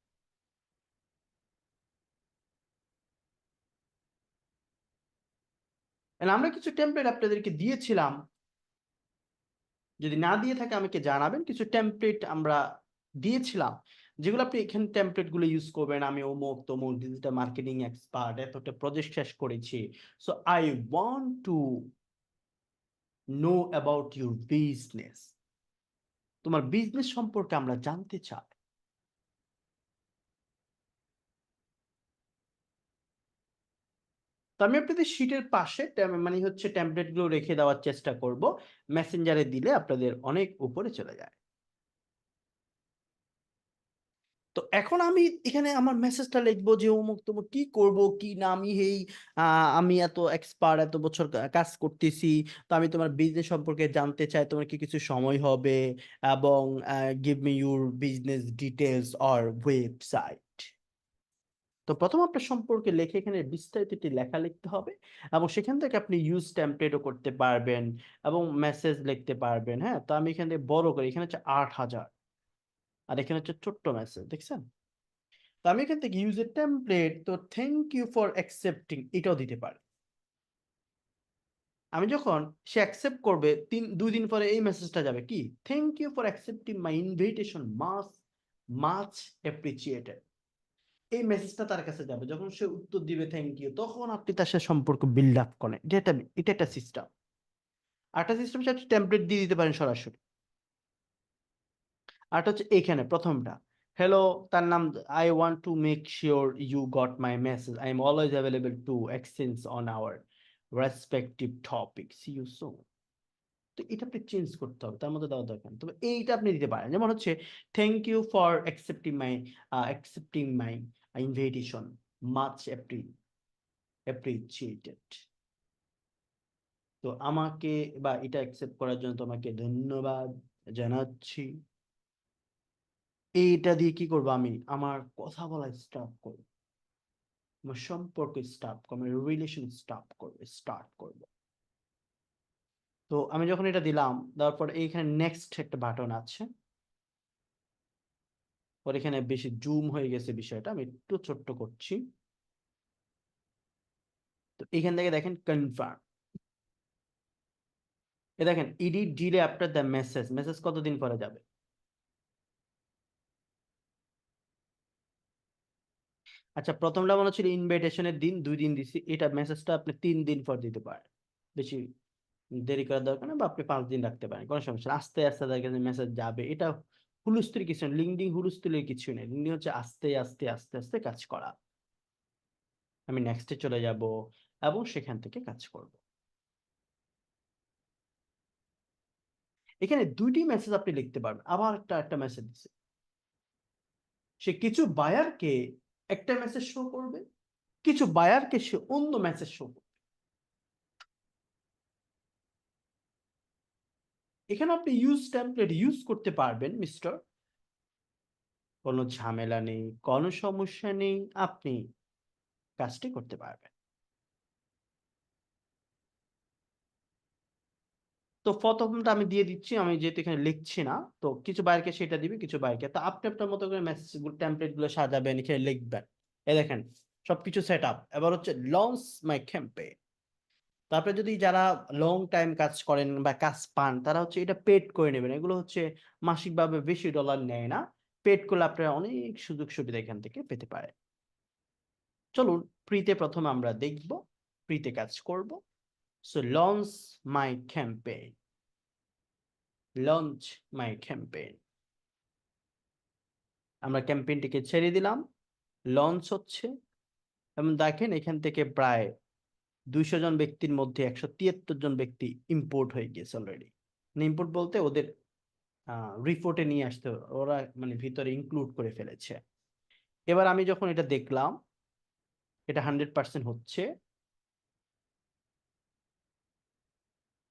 আমরা কিছু টেমপ্লেট আপনাদেরকে দিয়েছিলাম, যদি না দিয়ে থাকে আমাকে জানাবেন। কিছু টেমপ্লেট আমরা দিয়েছিলাম যেগুলো আপনি এখানে টেমপ্লেট গুলো ইউজ করবেন। আমি অমুক তমুক ডিজিটাল মার্কেটিং এক্সপার্ট, এতটা প্রজেক্ট শেষ করেছি, so I want to know about your business. তোমার বিজনেস সম্পর্কে আমরা জানতে চাই। তো আমি আপনাদের শীটের পাশে মানে হচ্ছে টেমপ্লেট গুলো রেখে দেওয়ার চেষ্টা করব। মেসেঞ্জারে দিলে আপনাদের অনেক উপরে চলে যায়। তো এখন আমি এখানে আমার মেসেজটা লিখবো যে অমুক তমুক কি করব কি না, আমি এই আমি এত এক্সপার্ট, এত বছর কাজ করতেছি, তো আমি তোমার বিজনেস সম্পর্কে জানতে চাই, তোমার কি কিছু সময় হবে, এবং give me your business details or website. তো প্রথম আপনার সম্পর্কে লেখে এখানে বিস্তারিত একটি লেখা লিখতে হবে, এবং সেখান থেকে আপনি ইউজ টেমপ্লেটও করতে পারবেন এবং মেসেজ লিখতে পারবেন। হ্যাঁ, তো আমি এখানে বড় করে, এখানে হচ্ছে 8000, আর এখানে হচ্ছে ছোট্ট মেসেজ, দেখছেন? তো আমি এখান থেকে ইউজ এ টেমপ্লেট, তো থ্যাংক ইউ ফর অ্যাকসেপ্টিং এটাও দিতে পারি। আমি যখন সে অ্যাকসেপ্ট করবে 2 দিন পরে এই মেসেজটা যাবে কি, thank you for accepting my invitation, much much appreciated. এই মেসেজটা তার কাছে যাবে। যখন সে উত্তর দিবে থ্যাংক ইউ, তখন আপনি তার সাথে সম্পর্ক বিল্ড আপ করেন। এটা একটা সিস্টেম। আরেকটা সিস্টেম হচ্ছে টেমপ্লেট দিয়ে দিতে পারেন সরাসরি। আরেকটা হচ্ছে এখানে প্রথমটা, hello, তার নাম, I want to make sure you got my message. I am always available to exchange on our respective topics. See you soon. তো এটা আপনি চেঞ্জ করতে হবে, তার মধ্যে দেওয়া দরকার নেই। তবে এইটা আপনি দিতে পারেন, যেমন হচ্ছে thank you for accepting my invitation, much appreciated. তো আমাকে বা এটা অ্যাকসেপ্ট করার জন্য তোমাকে ধন্যবাদ জানাচ্ছি। এইটা দিয়ে কি করবো, আমি আমার কথা বলা স্টার্ট করবো, আমার সম্পর্ক স্টার্ট করবো, রিলেশন স্টার্ট করবো। তো আমি যখন এটা দিলাম, দেওয়ার পর এইখানে নেক্সট একটা বাটন আছে, ওর এখানে বেশি জুম হয়ে গেছে বিষয়টা, আমি একটু ছোট্ট করছি। তো এখান থেকে দেখেন কনফার্ম, এ দেখেন edit delay after the message কতদিন পরে যাবে। আচ্ছা, প্রথমটা মনে ছিল ইনভাইটেশনের দিন 2 দিন দিছি, এটা মেসেজটা আপনি 3 দিন পর দিতে পারেন, বেশি দেরি করার দরকার নেই, বা আপনি 5 দিন রাখতে পারেন, কোনো সমস্যা না। আস্তে আস্তে তাদের কাছে মেসেজ যাবে, এটা হুলস্থুল কিছু নেই, লিঙ্কডিন হুলস্থুলের কিছু নেই, লিঙ্কডিন হচ্ছে আস্তে আস্তে আস্তে আস্তে কাজ করা। আমি নেক্সটে চলে যাব এবং সেখান থেকে কাজ করব। এখানে 2টি মেসেজ আপনি লিখতে পারবেন, আবার একটা মেসেজ দিচ্ছে, সে কিছু বায়ারকে একটা মেসেজ শো করবে, কিছু বায়ারকে সে অন্য মেসেজ শো করবে। এখানে আপনি ইউজ টেমপ্লেট ইউজ করতে পারবেন মিস্টার, কোনো ঝামেলা নেই, কোনো সমস্যা নেই, আপনি কাজটি করতে পারবেন। তো প্রথমটা আমি দিয়ে দিচ্ছি, আমি যেহেতু এখানে লিখছি না, তো কিছু বায়ারকে সেটা দিবে, কিছু বায়ারকে, তো আপনি আপনার মতো করে মেসেজ গুলো টেমপ্লেট গুলো সাজাবেন, এখানে লিখবেন। এই দেখেন সবকিছু সেট আপ, এবার হচ্ছে লঞ্চ মাই ক্যাম্পেইন। তারপরে যদি যারা লং টাইম কাজ করেন বা কাজ পান, তারা হচ্ছে এটা পেড করে নেবেন, এগুলো হচ্ছে মাসিকভাবে বেশি ডলার নেয় না, পেড করলে আপনারা অনেক সুযোগ সুবিধা এখান থেকে পেতে পারেন। চলুন ফ্রিতে প্রথমে আমরা দেখব, ফ্রিতে কাজ করব। সো লঞ্চ মাই ক্যাম্পেইন, লঞ্চ মাই ক্যাম্পেইন, আমরা ক্যাম্পেইনটিকে ছেড়ে দিলাম, লঞ্চ হচ্ছে। এবং দেখেন এখান থেকে প্রায় 200 জন ব্যক্তির মধ্যে 173 জন ব্যক্তি ইম্পোর্ট হয়ে গেছে অলরেডি। ইম্পোর্ট বলতে ওদের রিপোর্টে নিয়ে আসতে, ওরা মানে ভিতরে ইনক্লুড করে ফেলেছে। এবার আমি যখন এটা দেখলাম, এটা 100% হচ্ছে।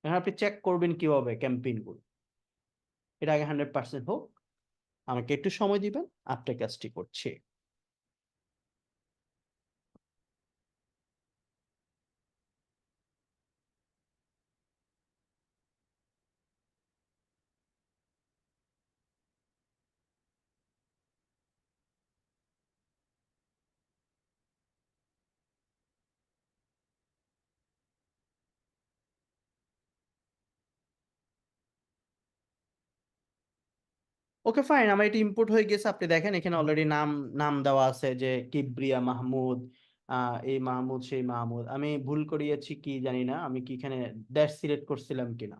এখন আপনি চেক করবেন কিভাবে ক্যাম্পেইন গুলো, এটা আগে 100% হোক, আমাকে একটু সময় দিবেন, আপনার কাজটি করছি। ওকে ফাইন, আমার এটা ইম্পোর্ট হয়ে গেছে, আপনি দেখেন এখানে অলরেডি নাম নাম দেওয়া আছে যে কিবরিয়া মাহমুদ, এই মাহমুদ সেই মাহমুদ। আমি ভুল করিয়েছি কি জানি না, আমি কি এখানে দেশ সিলেক্ট করছিলাম কিনা।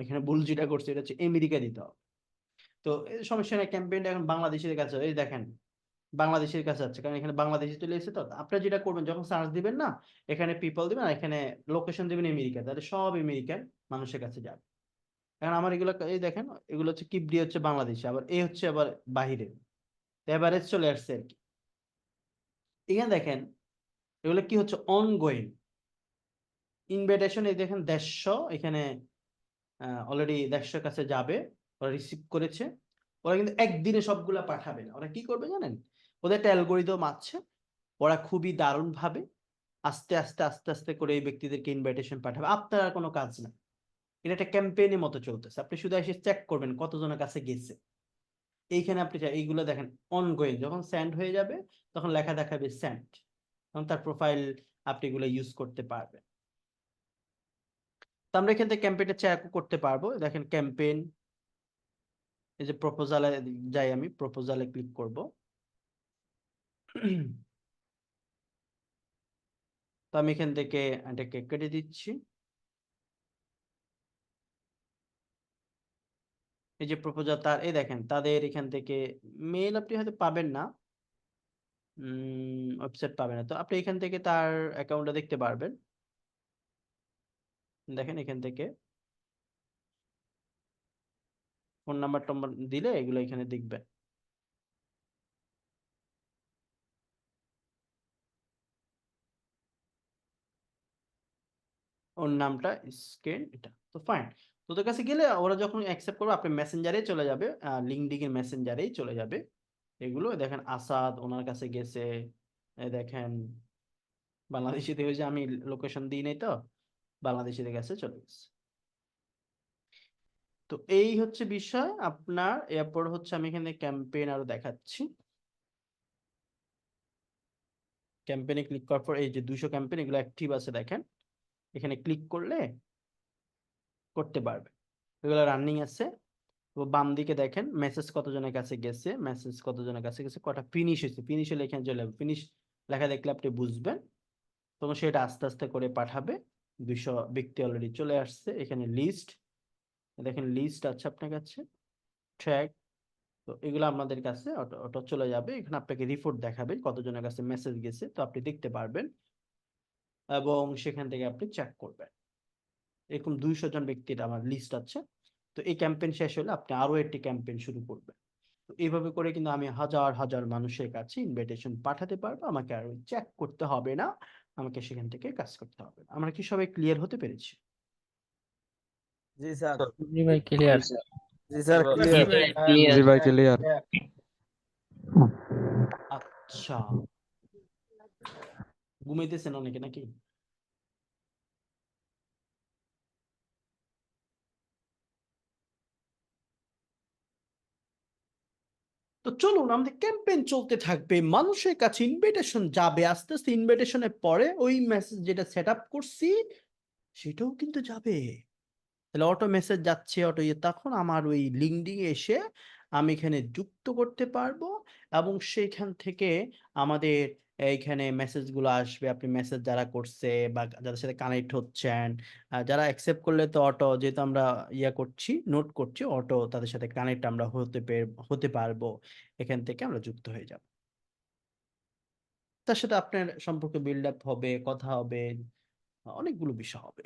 এখানে ভুল যেটা করছে এটা হচ্ছে আমেরিকা দিতে হবে। তো এই সমস্যা নেই, ক্যাম্পেইনটা এখন বাংলাদেশের কাছে, এই দেখেন বাংলাদেশের কাছে আছে, কারণ এখানে বাংলাদেশে চলে এসেছে। তো আপনারা যেটা করবেন, যখন সার্চ দিবেন না, এখানে পিপল দিবেন আর এখানে লোকেশন দিবেন আমেরিকা, তাহলে সব আমেরিকান মানুষের কাছে যাবে। এখন আমার এগুলো, এই দেখেন এগুলো হচ্ছে কিবরিয়া হচ্ছে বাংলাদেশে, আবার এই হচ্ছে আবার বাহিরে, এভারেজ চলে আসছে আর কি। এখানে দেখেন এগুলো কি হচ্ছে, অনগোয়িং ইনভাইটেশন, এই দেখেন 150, এখানে অলরেডি 150 কাছে যাবে, ওরা রিসিভ করেছে। ওরা কিন্তু একদিনে সবগুলা পাঠাবে না, ওরা কি করবে জানেন, ওদের একটা অ্যালগোরিদম আছে, ওরা খুবই দারুণ ভাবে আস্তে আস্তে আস্তে আস্তে করে এই ব্যক্তিদেরকে ইনভাইটেশন পাঠাবে, আপনার আর কোনো কাজ না। এটা একটা ক্যাম্পেইনের মতো চলতেছে, আপনি শুধু এসে চেক করবেন কতজনের কাছে গেছে। এইখানে আপনি এইগুলো দেখেন অনগোয়িং, যখন সেন্ড হয়ে যাবে তখন লেখা দেখাবে সেন্ড, তখন তার প্রোফাইল আপনি এগুলো ইউজ করতে পারবেন। তো আমরা এখান থেকে ক্যাম্পেইনটা চেক করতে পারবো, দেখেন ক্যাম্পেইন, এই যে প্রপোজালে যাই, আমি প্রপোজালে ক্লিক করব। তো আমি এখান থেকে এটাকে কেটে দিচ্ছি। এই যে প্রপোজাল তার এই দেখেন তাদের এখান থেকে মেইল আপনি হয়তো পাবেন না, ওয়েবসাইট পাবেন না। তো আপনি এখান থেকে তার অ্যাকাউন্টটা দেখতে পারবেন। দেখেন এখান থেকে ফোন নাম্বার টম্বার দিলে এগুলো এখানে দেখবেন। ওর নামটা স্ক্রিন এটা তো ফাইন। তো ওদের কাছে গেলে ওরা যখন অ্যাকসেপ্ট করবে আপনি মেসেঞ্জারেই চলে যাবে, লিঙ্কডইন এর মেসেঞ্জারেই চলে যাবে। এগুলো দেখেন আসাদ ওনার কাছে গেছে, দেখেন বাংলাদেশি থেকে যে আমি লোকেশন দিই নাই তো, বাংলাদেশিদের কাছে চলে গেছে। তো এই হচ্ছে বিষয় আপনার। এরপর হচ্ছে আমি এখানে ক্যাম্পেইন আরো দেখাচ্ছি। ক্যাম্পেইনে ক্লিক করার পর এই যে 200 ক্যাম্পেইন এগুলো অ্যাক্টিভ আছে দেখেন, এখানে ক্লিক করলে করতে পারবে। এগুলো রানিং আছে। তো বাম দিকে দেখেন মেসেজ কতজনের কাছে গেছে, মেসেজ কতজনের কাছে গেছে, কটা ফিনিশ হয়েছে, ফিনিশ হলে এখানে চলে যাবে। ফিনিশ লেখা দেখলে আপনি বুঝবেন। তখন সেটা আস্তে আস্তে করে পাঠাবে। 200 ব্যক্তি অলরেডি চলে আসছে। এখানে লিস্ট দেখেন, লিস্ট আছে আপনার কাছে, ট্র্যাক। তো এগুলো আপনাদের কাছে অটো অটো চলে যাবে। এখানে আপনাকে রিপোর্ট দেখাবে কতজনের কাছে মেসেজ গেছে, তো আপনি দেখতে পারবেন এবং সেখান থেকে আপনি চেক করবেন। এরকম 200 জন ব্যক্তির আমার লিস্ট আছে। তো এই ক্যাম্পেইন শেষ হলে আপনি আরো একটি ক্যাম্পেইন শুরু করবেন। তো এইভাবে করে কিন্তু আমি হাজার হাজার মানুষের কাছে ইনভাইটেশন পাঠাতে পারবো। আমাকে আর চেক করতে হবে না, আমাকে সেখান থেকে কাজ করতে হবে না। আমরা কি সবাই ক্লিয়ার হতে পেরেছি? জি স্যার। জি ভাই ক্লিয়ার। জি স্যার জি ক্লিয়ার। ভাই ক্লিয়ার। জি ভাই ক্লিয়ার। আচ্ছা, ঘুমাইতেছেন অনেকে নাকি? তো চলুন, আমাদের ক্যাম্পেইন চলতে থাকবে, মানুষের কাছে ইনভিটেশন যাবে, আস্তে আস্তে ইনভিটেশনের পরে ওই মেসেজ যেটা সেট আপ করছি সেটাও কিন্তু যাবে। তাহলে অটো মেসেজ যাচ্ছে, অটো ইয়ে, তখন আমার ওই লিঙ্কডিন এসে আমি এখানে যুক্ত করতে পারবো এবং সেইখান থেকে আমাদের এইখানে মেসেজগুলো আসবে। আপনি মেসেজ যারা করছে বা যাদের সাথে কানেক্ট হচ্ছেন, যারা অ্যাকসেপ্ট করলে তো অটো, যেহেতু আমরা ইয়া করছি, নোট করছি, অটো তাদের সাথে কানেক্ট আমরা হতে পারবো। এখান থেকে আমরা যুক্ত হয়ে যাব, তার সাথে আপনার সম্পর্ক বিল্ড আপ হবে, কথা হবে, অনেকগুলো বিষয় হবে।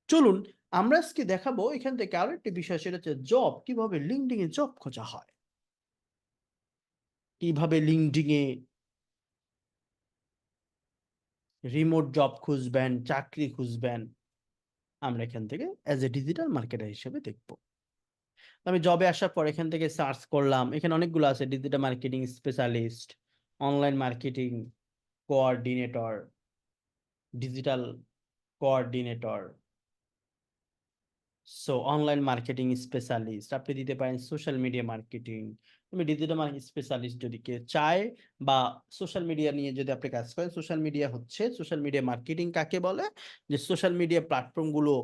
চলুন, আমরা আজকে দেখাবো এখান থেকে আরো একটি বিষয়, সেটা হচ্ছে জব, কিভাবে লিঙ্কডিন এ জব খোঁজা হয়, কিভাবে লিঙ্কডিন এ রিমোট জব খুঁজবেন, চাকরি খুঁজবেন। আমরা এখান থেকে অ্যাজ এ ডিজিটাল মার্কেটার হিসেবে দেখবো। আমি জবে আসার পর এখান থেকে সার্চ করলাম, এখানে অনেকগুলো আছে, digital marketing specialist, online marketing coordinator, digital coordinator, so online marketing specialist. আপনি দিতে পারেন সোশ্যাল মিডিয়া মার্কেটিং। তুমি ডিজিটাল মার্কেটিং স্পেশালিস্ট যদি কেউ চায়, বা সোশ্যাল মিডিয়া নিয়ে যদি আপনি কাজ করেন, সোশ্যাল মিডিয়া হচ্ছে, সোশ্যাল মিডিয়া মার্কেটিং কাকে বলে, যে সোশ্যাল মিডিয়া প্ল্যাটফর্মগুলো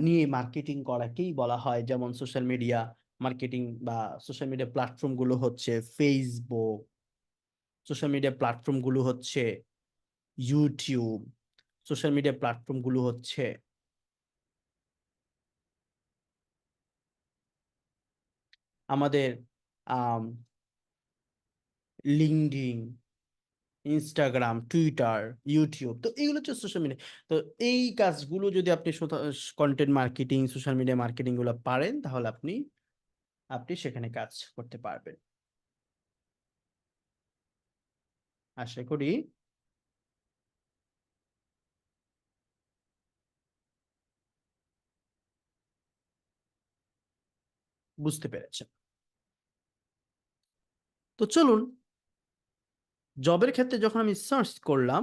নিয়ে মার্কেটিং করাকেই বলা হয়। যেমন সোশ্যাল মিডিয়া মার্কেটিং বা সোশ্যাল মিডিয়া প্ল্যাটফর্মগুলো হচ্ছে ফেসবুক, সোশ্যাল মিডিয়া প্ল্যাটফর্মগুলো হচ্ছে ইউটিউব, সোশ্যাল মিডিয়া প্ল্যাটফর্মগুলো হচ্ছে আমাদের লিঙ্কডিন, ইনস্টাগ্রাম, টুইটার, ইউটিউব। তো এইগুলো হচ্ছে সোশ্যাল মিডিয়া। তো এই কাজগুলো যদি আপনি content marketing, social media marketing গুলো পারেন, তাহলে আপনি আপনি সেখানে কাজ করতে পারবেন। আশা করি বুঝতে পেরেছেন। তো চলুন, জবের ক্ষেত্রে যখন আমি সার্চ করলাম,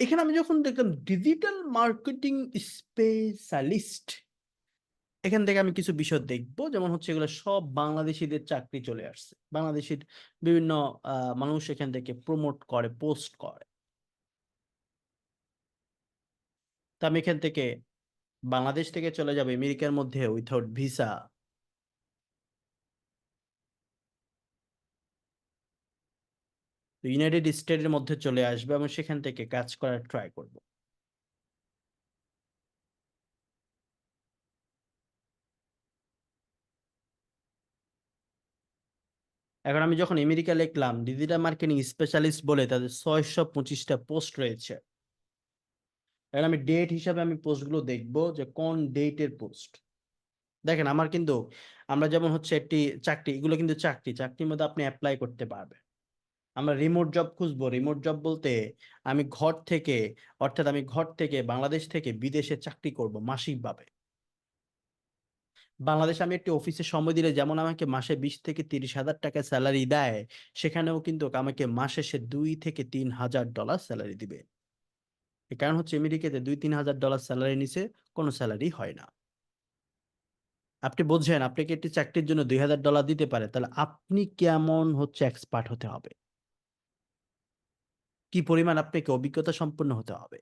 এখানে আমি যখন দেখলাম ডিজিটাল মার্কেটিং স্পেশালিস্ট, এখান থেকে আমি কিছু বিষয় দেখবো। যেমন হচ্ছে এগুলো সব বাংলাদেশিদের চাকরি চলে আসছে, বাংলাদেশির বিভিন্ন মানুষ এখান থেকে প্রমোট করে, পোস্ট করে। তা আমি এখান থেকে বাংলাদেশ থেকে চলে যাবে আমেরিকার মধ্যে উইথাউট ভিসা, তো ইউনাইটেড স্টেটের মধ্যে চলে আসবে এবং সেখান থেকে কাজ করার ট্রাই করব। এখন আমি যখন আমেরিকা লিখলাম ডিজিটাল মার্কেটিং স্পেশালিস্ট বলে তাদের 625টা পোস্ট রয়েছে। এখন আমি ডেট হিসাবে আমি পোস্টগুলো দেখব যে কোন ডেটের পোস্ট। দেখেন আমার কিন্তু আমরা যেমন হচ্ছে একটি চাকরি, এগুলো কিন্তু চাকরির মধ্যে আপনি অ্যাপ্লাই করতে পারবেন। আমরা রিমোট জব খুঁজবো। রিমোট জব বলতে আমি ঘর থেকে, অর্থাৎ আমি ঘর থেকে বাংলাদেশ থেকে বিদেশে চাকরি করব মাসিকভাবে। বাংলাদেশে আমি একটি অফিসে সময় দিলে যেমন আমাকে মাসে 20 থেকে 30 হাজার টাকা স্যালারি দেয়, সেখানেও কিন্তু আমাকে মাসে সে $2 থেকে $3,000 স্যালারি দিবে। এর কারণ হচ্ছে আমেরিকাতে $2-3 হাজার স্যালারি নিচে কোনো স্যালারি হয় না। আপনি বোঝেন, আপনাকে একটি চাকরির জন্য $2,000 দিতে পারে, তাহলে আপনি কেমন হচ্ছে এক্সপার্ট হতে হবে, কি পরিমাণ আপনাকে অভিজ্ঞতা সম্পন্ন হতে হবে।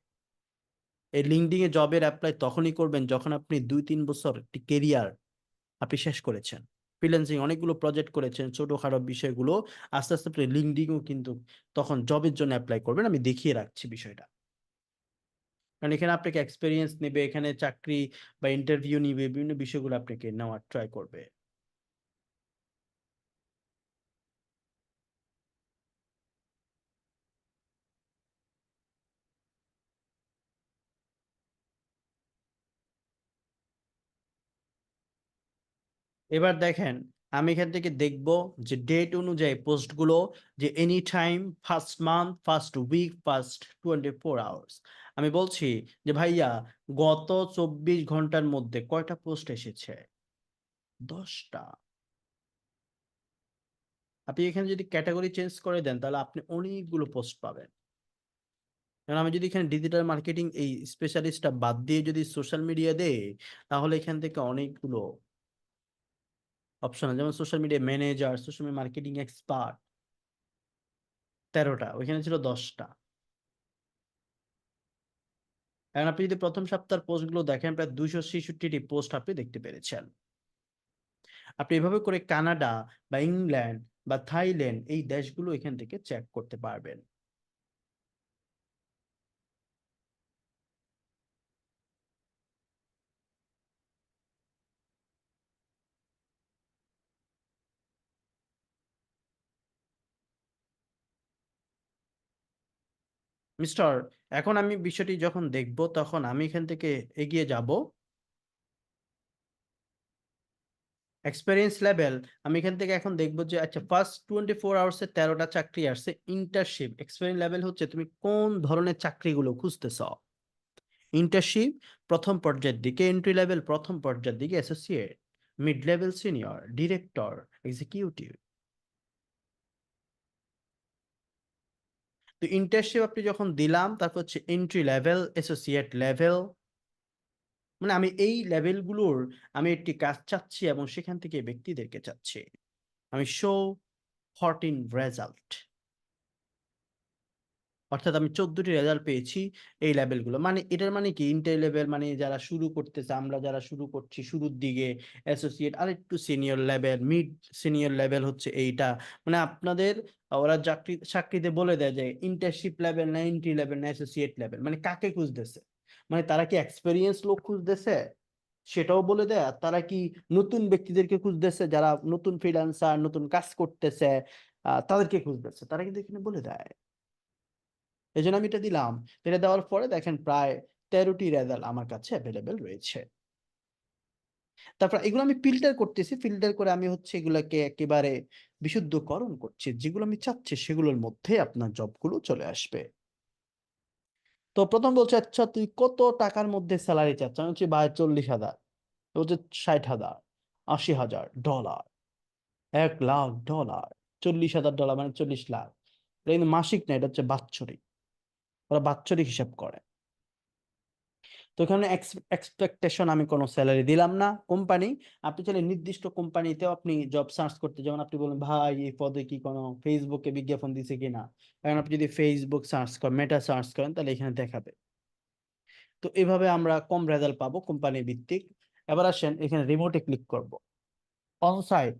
এই লিঙ্কডইন এ জবের অ্যাপ্লাই তখনই করবেন যখন আপনি 2-3 বছর একটি কেরিয়ার আপনি শেষ করেছেন, ফ্রিল্যান্সিং অনেকগুলো প্রজেক্ট করেছেন, ছোটখাটো বিষয়গুলো আস্তে আস্তে আপনি লিঙ্কডইনও কিন্তু তখন জবের জন্য অ্যাপ্লাই করবেন। আমি দেখিয়ে রাখছি বিষয়টা, কারণ এখানে আপনাকে এক্সপিরিয়েন্স নেবে, এখানে চাকরি বা ইন্টারভিউ নিবে, বিভিন্ন বিষয়গুলো আপনাকে নেওয়ার ট্রাই করবে। এবার দেখেন আমি এখান থেকে দেখব যে ডেট অনুযায়ী পোস্টগুলো, যে any time, first month, first week, first 24 hours. আমি বলছি যে ভাইয়া গত 24 ঘন্টার মধ্যে কয়টা পোস্ট এসেছে? 10টা। আপনি এখানে যদি ক্যাটাগরি চেঞ্জ করে দেন তাহলে আপনি অনেকগুলো পোস্ট পাবেন। কারণ আমি যদি এখানে ডিজিটাল মার্কেটিং এই স্পেশালিস্টটা বাদ দিয়ে যদি সোশ্যাল মিডিয়া দেই, তাহলে এখান থেকে অনেকগুলো অপশন আছে, যেমন social media manager, social media marketing expert, 13টা, ওইখানে ছিল 10টা। এখন আপনি যদি প্রথম সপ্তাহের পোস্টগুলো দেখেন, প্রায় 266টি পোস্ট আপনি দেখতে পেরেছেন। আপনি এভাবে করে কানাডা বা ইংল্যান্ড বা থাইল্যান্ড এই দেশগুলো এখান থেকে চেক করতে পারবেন। মিস্টার, এখন আমি বিষয়টি যখন দেখব তখন আমি এখান থেকে এগিয়ে যাব এক্সপেরিয়েন্স লেভেল। আমি এখান থেকে এখন দেখবো যে আচ্ছা ফার্স্ট 24 আওয়ার্সে 13টা চাকরি আসছে। ইন্টার্নশিপ এক্সপেরিয়েন্স লেভেল হচ্ছে তুমি কোন ধরনের চাকরিগুলো খুঁজতেছ। ইন্টার্নশিপ প্রথম পর্যায়ের দিকে, এন্ট্রি লেভেল প্রথম পর্যায়ের দিকে, associate, mid level, senior, director, executive. তো ইন্টার্নশিপ আপনি যখন দিলাম, তারপর হচ্ছে এন্ট্রি লেভেল, অ্যাসোসিয়েট লেভেল, মানে আমি এই লেভেলগুলোর আমি একটি কাজ চাচ্ছি এবং সেখান থেকে ব্যক্তিদেরকে চাচ্ছি। আমি শো 14 রেজাল্ট, অর্থাৎ আমি 14টি রেজাল্ট পেয়েছি এই লেভেলগুলো। মানে এটার মানে কি, ইন্টার লেভেল মানে যারা শুরু করতেছে, আমরা যারা শুরু করছি শুরুর দিকে, অ্যাসোসিয়েট আর একটু senior level, mid senior level হচ্ছে এইটা। মানে আপনাদের ওরা চাকরিতে বলে দেয় যে ইন্টার্নশিপ লেভেল না, এন্ট্রি লেভেল না, অ্যাসোসিয়েট লেভেল, মানে কাকে খুঁজতেছে, মানে তারা কি এক্সপেরিয়েন্স লোক খুঁজতেছে সেটাও বলে দেয়। আর তারা কি নতুন ব্যক্তিদেরকে খুঁজতেছে, যারা নতুন ফ্রিল্যান্সার, নতুন কাজ করতেছে, তাদেরকে খুঁজতেছে, তারা কিন্তু এখানে বলে দেয়। এই জন্য আমি এটা দিলাম। এটা দেওয়ার পরে দেখেন প্রায় 13টি রেজাল্ট আমার কাছে অ্যাভেলেবেল রয়েছে। তারপর এগুলো আমি ফিল্টার করতেছি, ফিল্টার করে আমি হচ্ছে এগুলাকে একেবারে বিশুদ্ধকরণ করছি, যেগুলো আমি চাচ্ছি সেগুলোর মধ্যে আপনার জবগুলো চলে আসবে। তো প্রথম বলছে আচ্ছা তুই কত টাকার মধ্যে স্যালারি চাচ্ছ? আমি হচ্ছে ভাই 40,000, তো হচ্ছে 60,000, 80,000 ডলার, $1,00,000, $40,000 মানে 40 লাখ। এটা কিন্তু মাসিক না, এটা হচ্ছে বাৎসরিক, ওরা বাৎসরিক হিসাব করে। তো এখানে এক্সপেকটেশন আমি কোনো স্যালারি দিলাম না। কোম্পানি, আপনি চাইলে নির্দিষ্ট কোম্পানিতেও আপনি জব সার্চ করতে, যেমন আপনি বলেন ভাই এই পদে কি কোনো ফেসবুকে বিজ্ঞাপন দিছে কিনা, কারণ আপনি যদি ফেসবুক সার্চ করেন, মেটা সার্চ করেন, তাহলে এখানে দেখাবে। তো এভাবে আমরা কম রেজাল্ট পাবো কোম্পানি ভিত্তিক। এবার আসেন এখানে রিমোটে ক্লিক করব। অনসাইট,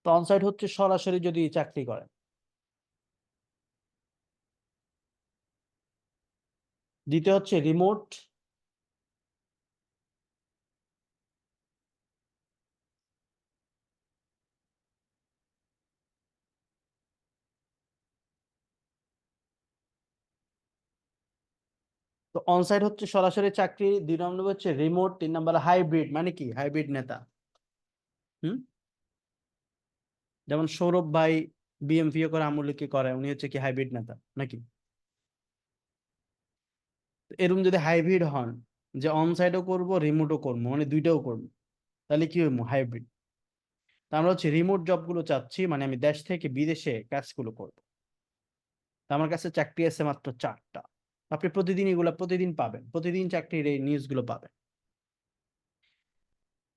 তো অনসাইট হচ্ছে সরাসরি যদি চাকরি করেন, দ্বিতীয় হচ্ছে রিমোট, তো অনসাইট হচ্ছে সরাসরি চাকরি, 2 নম্বর হচ্ছে রিমোট, 3 নম্বর হাইব্রিড। মানে কি হাইব্রিড নেতা? হুম, যেমন সৌরভ ভাই বিএমপিও করে, আমুলিকে করে, উনি হচ্ছে কি হাইব্রিড নেতা নাকি? এরকম যদি হাইব্রিড হন, যে অনসাইটও করব রিমোটও করবো, মানে দুইটাও করবো, তাহলে কি হইবো? হাইব্রিড। তা আমরা হচ্ছে রিমোট জবগুলো চাচ্ছি, মানে আমি দেশ থেকে বিদেশে কাজগুলো করবো। তা আমার কাছে চাকরি আছে মাত্র 4টা। আপনি প্রতিদিন এগুলা প্রতিদিন পাবেন, প্রতিদিন চাকরির এই নিউজগুলো পাবেন।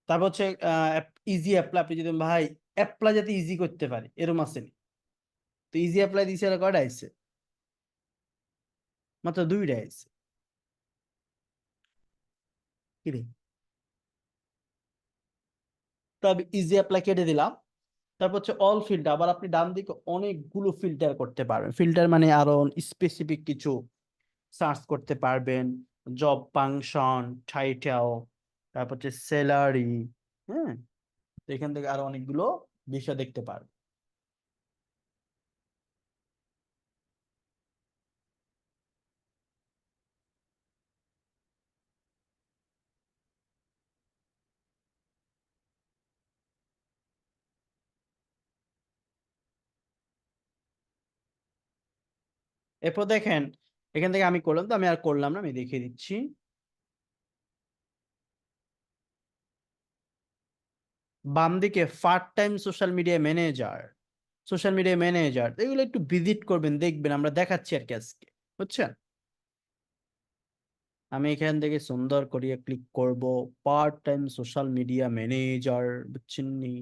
তারপর হচ্ছে ইজি অ্যাপ্লাই। আপনি যদি ভাই অ্যাপ্লাই যাতে ইজি করতে পারি, এরকম আসেনি। তো ইজি অ্যাপ্লাই দিছে, এরা কয়টা আইছে? মাত্র 2টা আইছে। কি রে? তো আমি ইজি অ্যাপ্লাই কেটে দিলাম। তারপর হচ্ছে অল ফিল্টার। আবার আপনি ডান দিকে অনেকগুলো ফিল্টার করতে পারবেন। ফিল্টার মানে আরো স্পেসিফিক কিছু সার্চ করতে পারবেন। জব ফাংশন, টাইটেল, তারপর হচ্ছে স্যালারি। হ্যাঁ, তো এখান থেকে আরো অনেকগুলো বিষয় দেখতে পারবেন। এরপর দেখেন, এখান থেকে আমি করলাম, তো আমি আর করলাম না, আমি দেখিয়ে দিচ্ছি। বাম দিকে part time social media manager, social media manager, এগুলো একটু ভিজিট করবেন, দেখবেন, আমরা দেখাচ্ছি আর কি আজকে, বুঝছেন? আমি এখান থেকে সুন্দর করিয়ে ক্লিক করব, part time social media manager, বুঝছেন নি?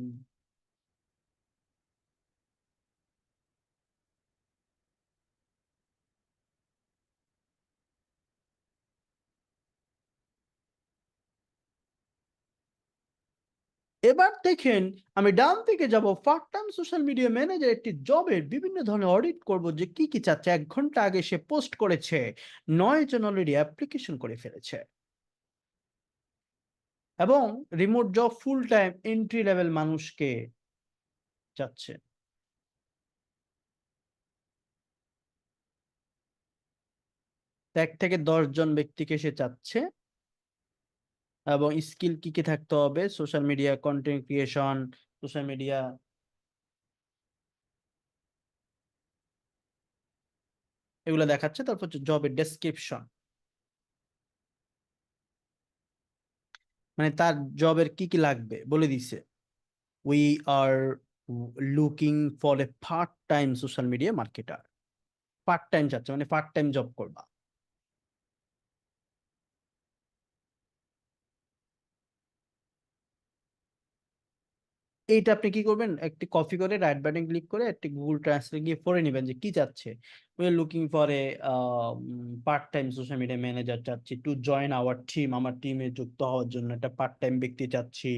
এবার দেখেন, আমি ডান থেকে যাব, part time social media manager একটি জবের বিভিন্ন ধরনের অডিট করব, যে কি কি চাচ্ছে। 1 ঘন্টা আগে সে পোস্ট করেছে, 9 জন অলরেডি অ্যাপ্লিকেশন করে ফেলেছে। এবং remote job, full time, entry level মানুষকে চাচ্ছে। 1 থেকে 10 জন ব্যক্তিকে সে চাচ্ছে। এবং স্কিল কি কি থাকতে হবে? Social media content creation, social media, এগুলো দেখাচ্ছে। তারপর হচ্ছে জবের ডেসক্রিপশন, মানে তার জবের কি কি লাগবে বলে দিছে। We are looking for a part time social media marketer. Part time চাচ্ছে, মানে পার্ট টাইম জব করবা। এইটা আপনি কি করবেন, একটি কপি করে রাইট বাটন ক্লিক করে একটি গুগল ট্রান্সলেট গিয়ে পড়ে নেবেন যে কি চাচ্ছে। We are looking for a part time social media manager চাচ্ছি টু জয়েন আওয়ার টিম, আমার টিমে যুক্ত হওয়ার জন্য একটা পার্ট টাইম ব্যক্তি চাচ্ছি।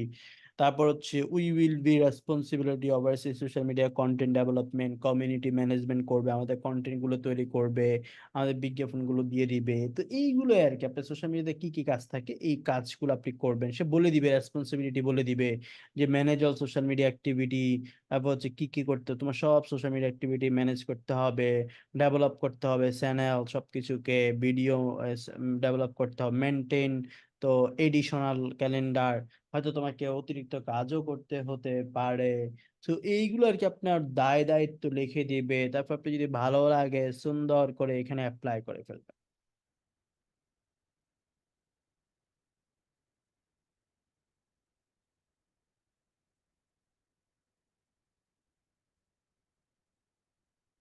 তারপর হচ্ছে we will be responsibility oversee social media content development, community management করবে, আমাদের কন্টেন্ট গুলো তৈরি করবে, আমাদের বিজ্ঞাপনগুলো দিয়ে দিবে। তো এইগুলো আর কি, আপনার সোশ্যাল মিডিয়াতে কি কি কাজ থাকে, এই কাজগুলো আপনি করবেন। সে বলে দিবে, রেসপন্সিবিলিটি বলে দিবে যে manage all social media activity. তারপর হচ্ছে কি কি করতে হবে, তোমার সব সোশ্যাল মিডিয়া অ্যাক্টিভিটি ম্যানেজ করতে হবে, ডেভেলপ করতে হবে চ্যানেল সবকিছুকে, ভিডিও ডেভেলপ করতে হবে, মেনটেন। তো এডিশনাল ক্যালেন্ডার, হয়তো তোমাকে অতিরিক্ত কাজও করতে হতে পারে। তো এইগুলো আর কি আপনার দায় দায়িত্ব লিখে দিবে। তারপর আপনি যদি ভালো লাগে, সুন্দর করে এখানে অ্যাপ্লাই করে ফেলবেন।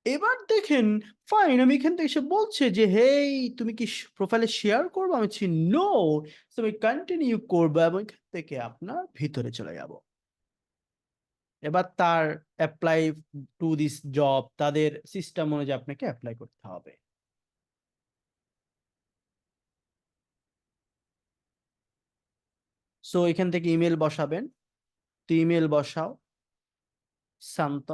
এবার দেখেন, ফাইন, আমি এখান থেকে এসে বলছে যে হেই, তুমি কি প্রোফাইলে শেয়ার করবো? আমি বলছি নো। আমি কন্টিনিউ করবো এবং এখান থেকে আপনার ভিতরে চলে যাব। এবার তার অ্যাপ্লাই টু দিস জব, তাদের সিস্টেম অনুযায়ী আপনাকে অ্যাপ্লাই করতে হবে। সো এখান থেকে ইমেল বসাবেন। তো ইমেল বসাও, শান্ত।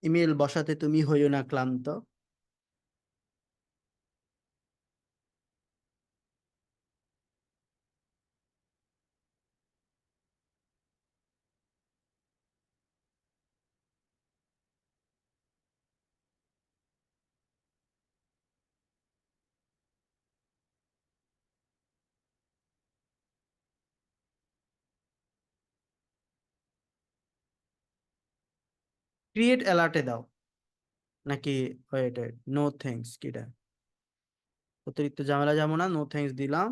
ইমেল বসাতে তুমি হইও না ক্লান্ত। ক্রিয়েট অ্যালার্টে দাও নাকি ওয়েট নো থ্যাঙ্কস কিটা অতিরিক্ত ঝামেলা যাবো না, নো থ্যাঙ্কস দিলাম।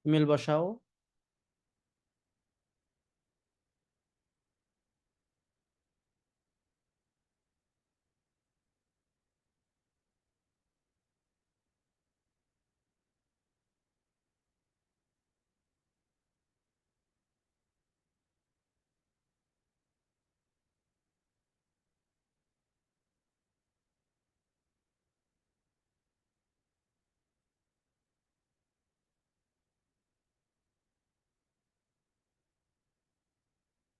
ইমেল বসাও।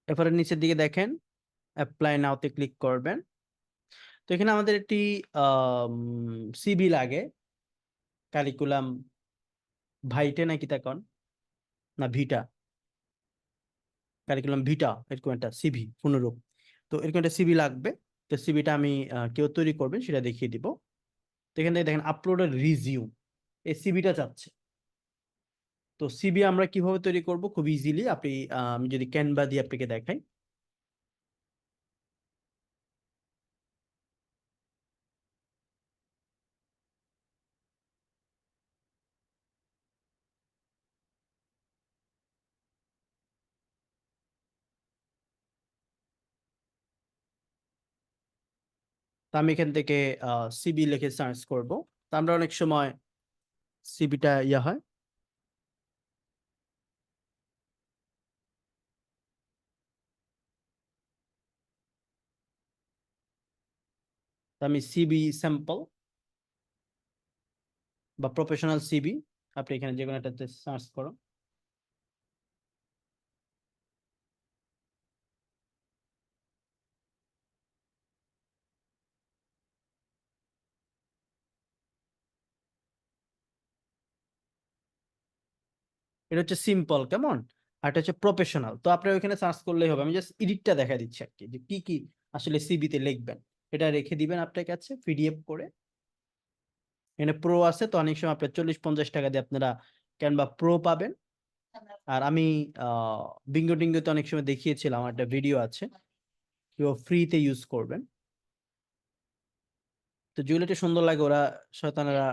এরপরে নিচের দিকে দেখেন অ্যাপ্লাই নাওতে ক্লিক করবেন। তো এখানে আমাদের একটি সিবি লাগে, কারিকুলাম ভাইটে নাকি তখন না ভিটা, কারিকুলাম ভিটা, এরকম একটা সিভি পুনরূপ। তো এরকম একটা সিবি লাগবে। তো সিবিটা আমি কেউ তৈরি করবেন সেটা দেখিয়ে দিব। তো এখান থেকে দেখেন আপলোডের রিজিউম, এই সিবিটা চাচ্ছে। তো সিবি আমরা কিভাবে তৈরি করব খুব ইজিলি, আপনি আমি যদি ক্যানভা দিয়ে আপনাকে দেখাই। তো আমি এখান থেকে সিবি লিখে সার্চ করব। তো আমরা অনেক সময় সিবিটা ইয়া হয়। তো আমি সিবি স্যাম্পল বা প্রফেশনাল সিবি, আপনি এখানে যে কোনো একটাতে সার্চ করো। এটা হচ্ছে সিম্পল কেমন, আর এটা হচ্ছে প্রফেশনাল। তো আপনি ওইখানে সার্চ করলেই হবে। আমি জাস্ট এডিটটা দেখা দিচ্ছি আর কি, যে কি কি আসলে সিবিতে লিখবেন। এটা রেখে দিবেন আপনার কাছে পিডিএফ করে। এখানে প্রো আছে, তো অনেক সময় আপনার 40-50 টাকা দিয়ে আপনারা ক্যানভা প্রো পাবেন। আর আমি বিঙ্গো টিঙ্গোতে অনেক সময় দেখিয়েছিলাম, আমার একটা ভিডিও আছে কেউ ফ্রিতে ইউজ করবেন। তো যেগুলো একটু সুন্দর লাগে ওরা শয়তানেরা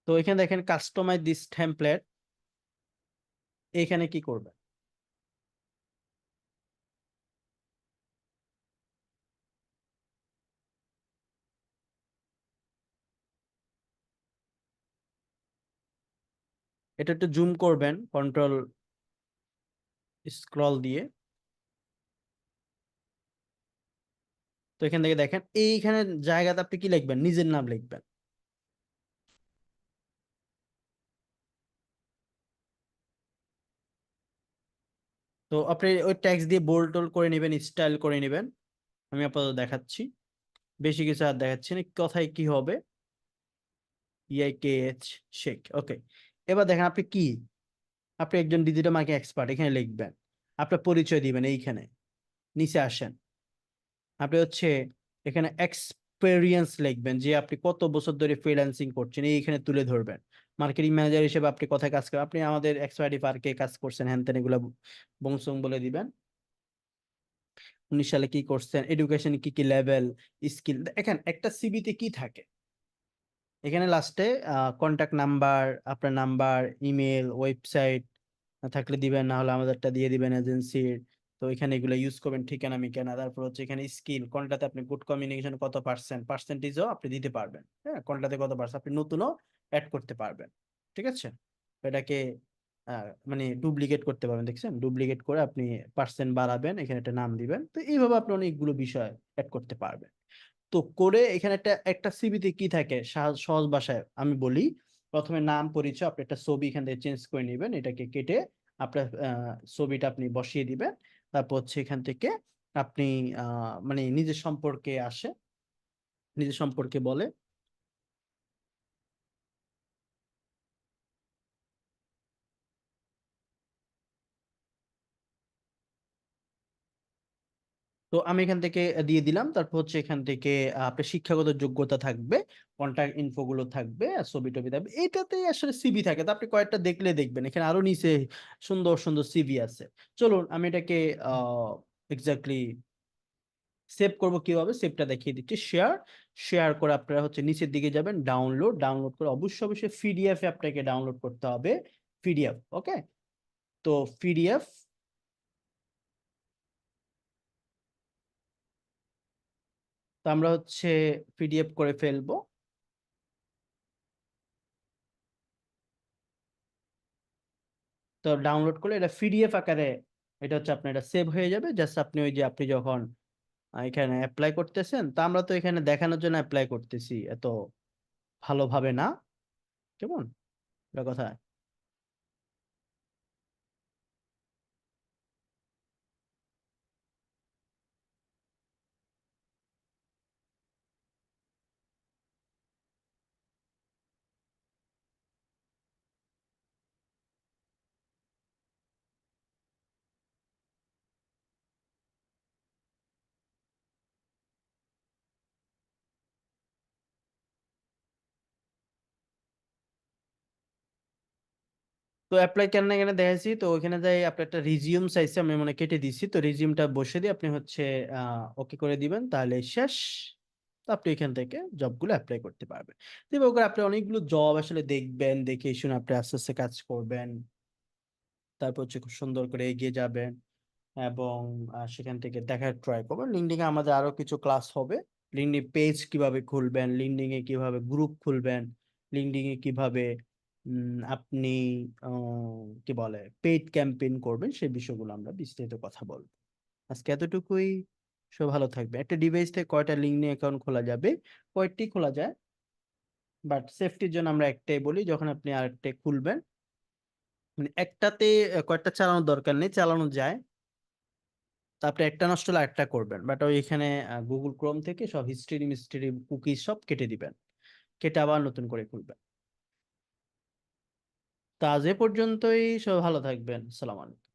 তো এখানে দেখেন কাস্টমাইজ দিস টেমপ্লেট, এখানে কি করবে, এটা একটু জুম করবেন কন্ট্রোল স্ক্রল দিয়ে। তো এখান থেকে দেখেন এইখানে জায়গাতে আপনি কি লিখবেন, নিজের নাম লিখবেন। তো আপনি ওই ট্যাক্স দিয়ে বোল্ড টোল্ড করে নেবেন, স্টাইল করে নেবেন। আমি আপাতত দেখাচ্ছি, বেশি কিছু আর দেখাচ্ছি না। কথায় কি হবে, EIKH শেখ, ওকে। এবার দেখেন আপনি কি, আপনি একজন ডিজিটাল মার্কেটিং এক্সপার্ট, এখানে লিখবেন। আপনার পরিচয় দিবেন এইখানে, নিচে আসেন। আপনি হচ্ছে এখানে এক্সপেরিয়েন্স লিখবেন, যে আপনি কত বছর ধরে ফ্রিল্যান্সিং করছেন এইখানে তুলে ধরবেন। মার্কেটিং ম্যানেজার হিসেবে আপনি কোথায় কাজ করেন, আপনি আমাদের এক্সপার্টি পার্কে কাজ করছেন, হ্যান ত্যান এগুলো বংশং বলে দিবেন। 19 সালে কি করছেন, এডুকেশন কি কি লেভেল, স্কিল। দেখেন একটা সিভিতে কি থাকে, এখানে লাস্টে কন্ট্যাক্ট নাম্বার, আপনার নাম্বার, ইমেল, ওয়েবসাইট থাকলে দিবেন, না হলে আমাদেরটা দিয়ে দিবেন এজেন্সির। তো এখানে এগুলো ইউজ করবেন, ঠিকানা মিকানা, তারপর হচ্ছে এখানে স্কিল, কোনটাতে আপনি গুড কমিউনিকেশন কত পার্সেন্টেজও আপনি দিতে পারবেন, হ্যাঁ, কোনটাতে কত পার্সেন্ট আপনি নতুনও অ্যাড করতে পারবেন, ঠিক আছে। তো এটাকে মানে ডুপ্লিকেট করতে পারবেন, দেখছেন, ডুপ্লিকেট করে আপনি পার্সেন্ট বাড়াবেন, এখানে একটা নাম দিবেন, তো এইভাবে আপনি অনেকগুলো বিষয় অ্যাড করতে পারবেন। তো করে এখানে একটা একটা সিভিতে কি থাকে, সহজ সহজ ভাষায় আমি বলি। প্রথমে নাম পরিচয়, আপনি একটা ছবি এখান থেকে চেঞ্জ করে নেবেন, এটাকে কেটে আপনার ছবিটা আপনি বসিয়ে দিবেন। তারপর হচ্ছে এখান থেকে আপনি মানে নিজের সম্পর্কে আসে, নিজের সম্পর্কে বলে। তো আমি এখান থেকে দিয়ে দিলাম। তারপর হচ্ছে এখান থেকে আপনার শিক্ষাগত যোগ্যতা থাকবে, কন্টাক্ট ইনফো গুলো থাকবে, আর ছবি টবি থাকবে, এটাতে আসলে সিভি থাকে। তো আপনি কয়েকটা দেখলে দেখবেন এখানে আরো নিচে সুন্দর সুন্দর সিভি আছে। চলুন আমি এটাকে এক্স্যাক্টলি সেভ করব কিভাবে, সেভটা দেখিয়ে দিচ্ছি। শেয়ার, শেয়ার করে আপনারা হচ্ছে নিচের দিকে যাবেন, ডাউনলোড, ডাউনলোড করে অবশ্যই অবশ্যই পিডিএফ এ আপনাকে ডাউনলোড করতে হবে, পিডিএফ, ওকে। তো পিডিএফ, তো আমরা হচ্ছে পিডিএফ করে ফেলবো। তো ডাউনলোড করলে এটা পিডিএফ আকারে, এটা হচ্ছে আপনার এটা সেভ হয়ে যাবে। জাস্ট আপনি ওই যে আপনি যখন এখানে অ্যাপ্লাই করতেছেন, তো আমরা তো এখানে দেখানোর জন্য অ্যাপ্লাই করতেছি, এত ভালোভাবে না, কেমন এটা কথা। তো অ্যাপ্লাই কেন এখানে দেখাইছি, তো ওখানে যাই আপনি একটা রিজিউম চাইছে, আমি মনে হয় কেটে দিছি, তো রিজিউমটা বসে দিয়ে আপনি হচ্ছে ওকে করে দিবেন, তাহলে শেষ। তো আপনি এখান থেকে জবগুলো অ্যাপ্লাই করতে পারবেন। তো এভাবে করে আপনি অনেকগুলো জব আসলে দেখবেন, দেখে শুনে আপনি আস্তে আস্তে কাজ করবেন, তারপর হচ্ছে খুব সুন্দর করে এগিয়ে যাবেন, এবং সেখান থেকে দেখার ট্রাই করবেন। লিঙ্কডিন এ আমাদের আরো কিছু ক্লাস হবে, লিঙ্কডিন পেজ কিভাবে খুলবেন, লিঙ্কডিন এ কিভাবে গ্রুপ খুলবেন, লিঙ্কডিন এ কিভাবে আপনি কি বলে পেইড ক্যাম্পেইন করবেন, সেই বিষয়গুলো আমরা বিস্তারিত কথা বলবো। আজকে এতটুকুই। সব ভালো থাকবে। একটা ডিভাইস থেকে কয়টা লিঙ্কডিন অ্যাকাউন্ট খোলা যাবে, কয়েকটি খোলা যায়, বাট সেফটির জন্য আমরা একটাই বলি, যখন আপনি আরেকটা খুলবেন, মানে একটাতে কয়েকটা চালানোর দরকার নেই, চালানো যায়। তো আপনি একটা নষ্ট হলে আরেকটা করবেন, বাট ওই এখানে গুগল ক্রোম থেকে সব হিস্ট্রি মিস্ট্রি কুকি সব কেটে দিবেন, কেটে আবার নতুন করে খুলবেন। তা আজ এ পর্যন্তই, সব ভালো থাকবেন, সালাম আলাইকুম।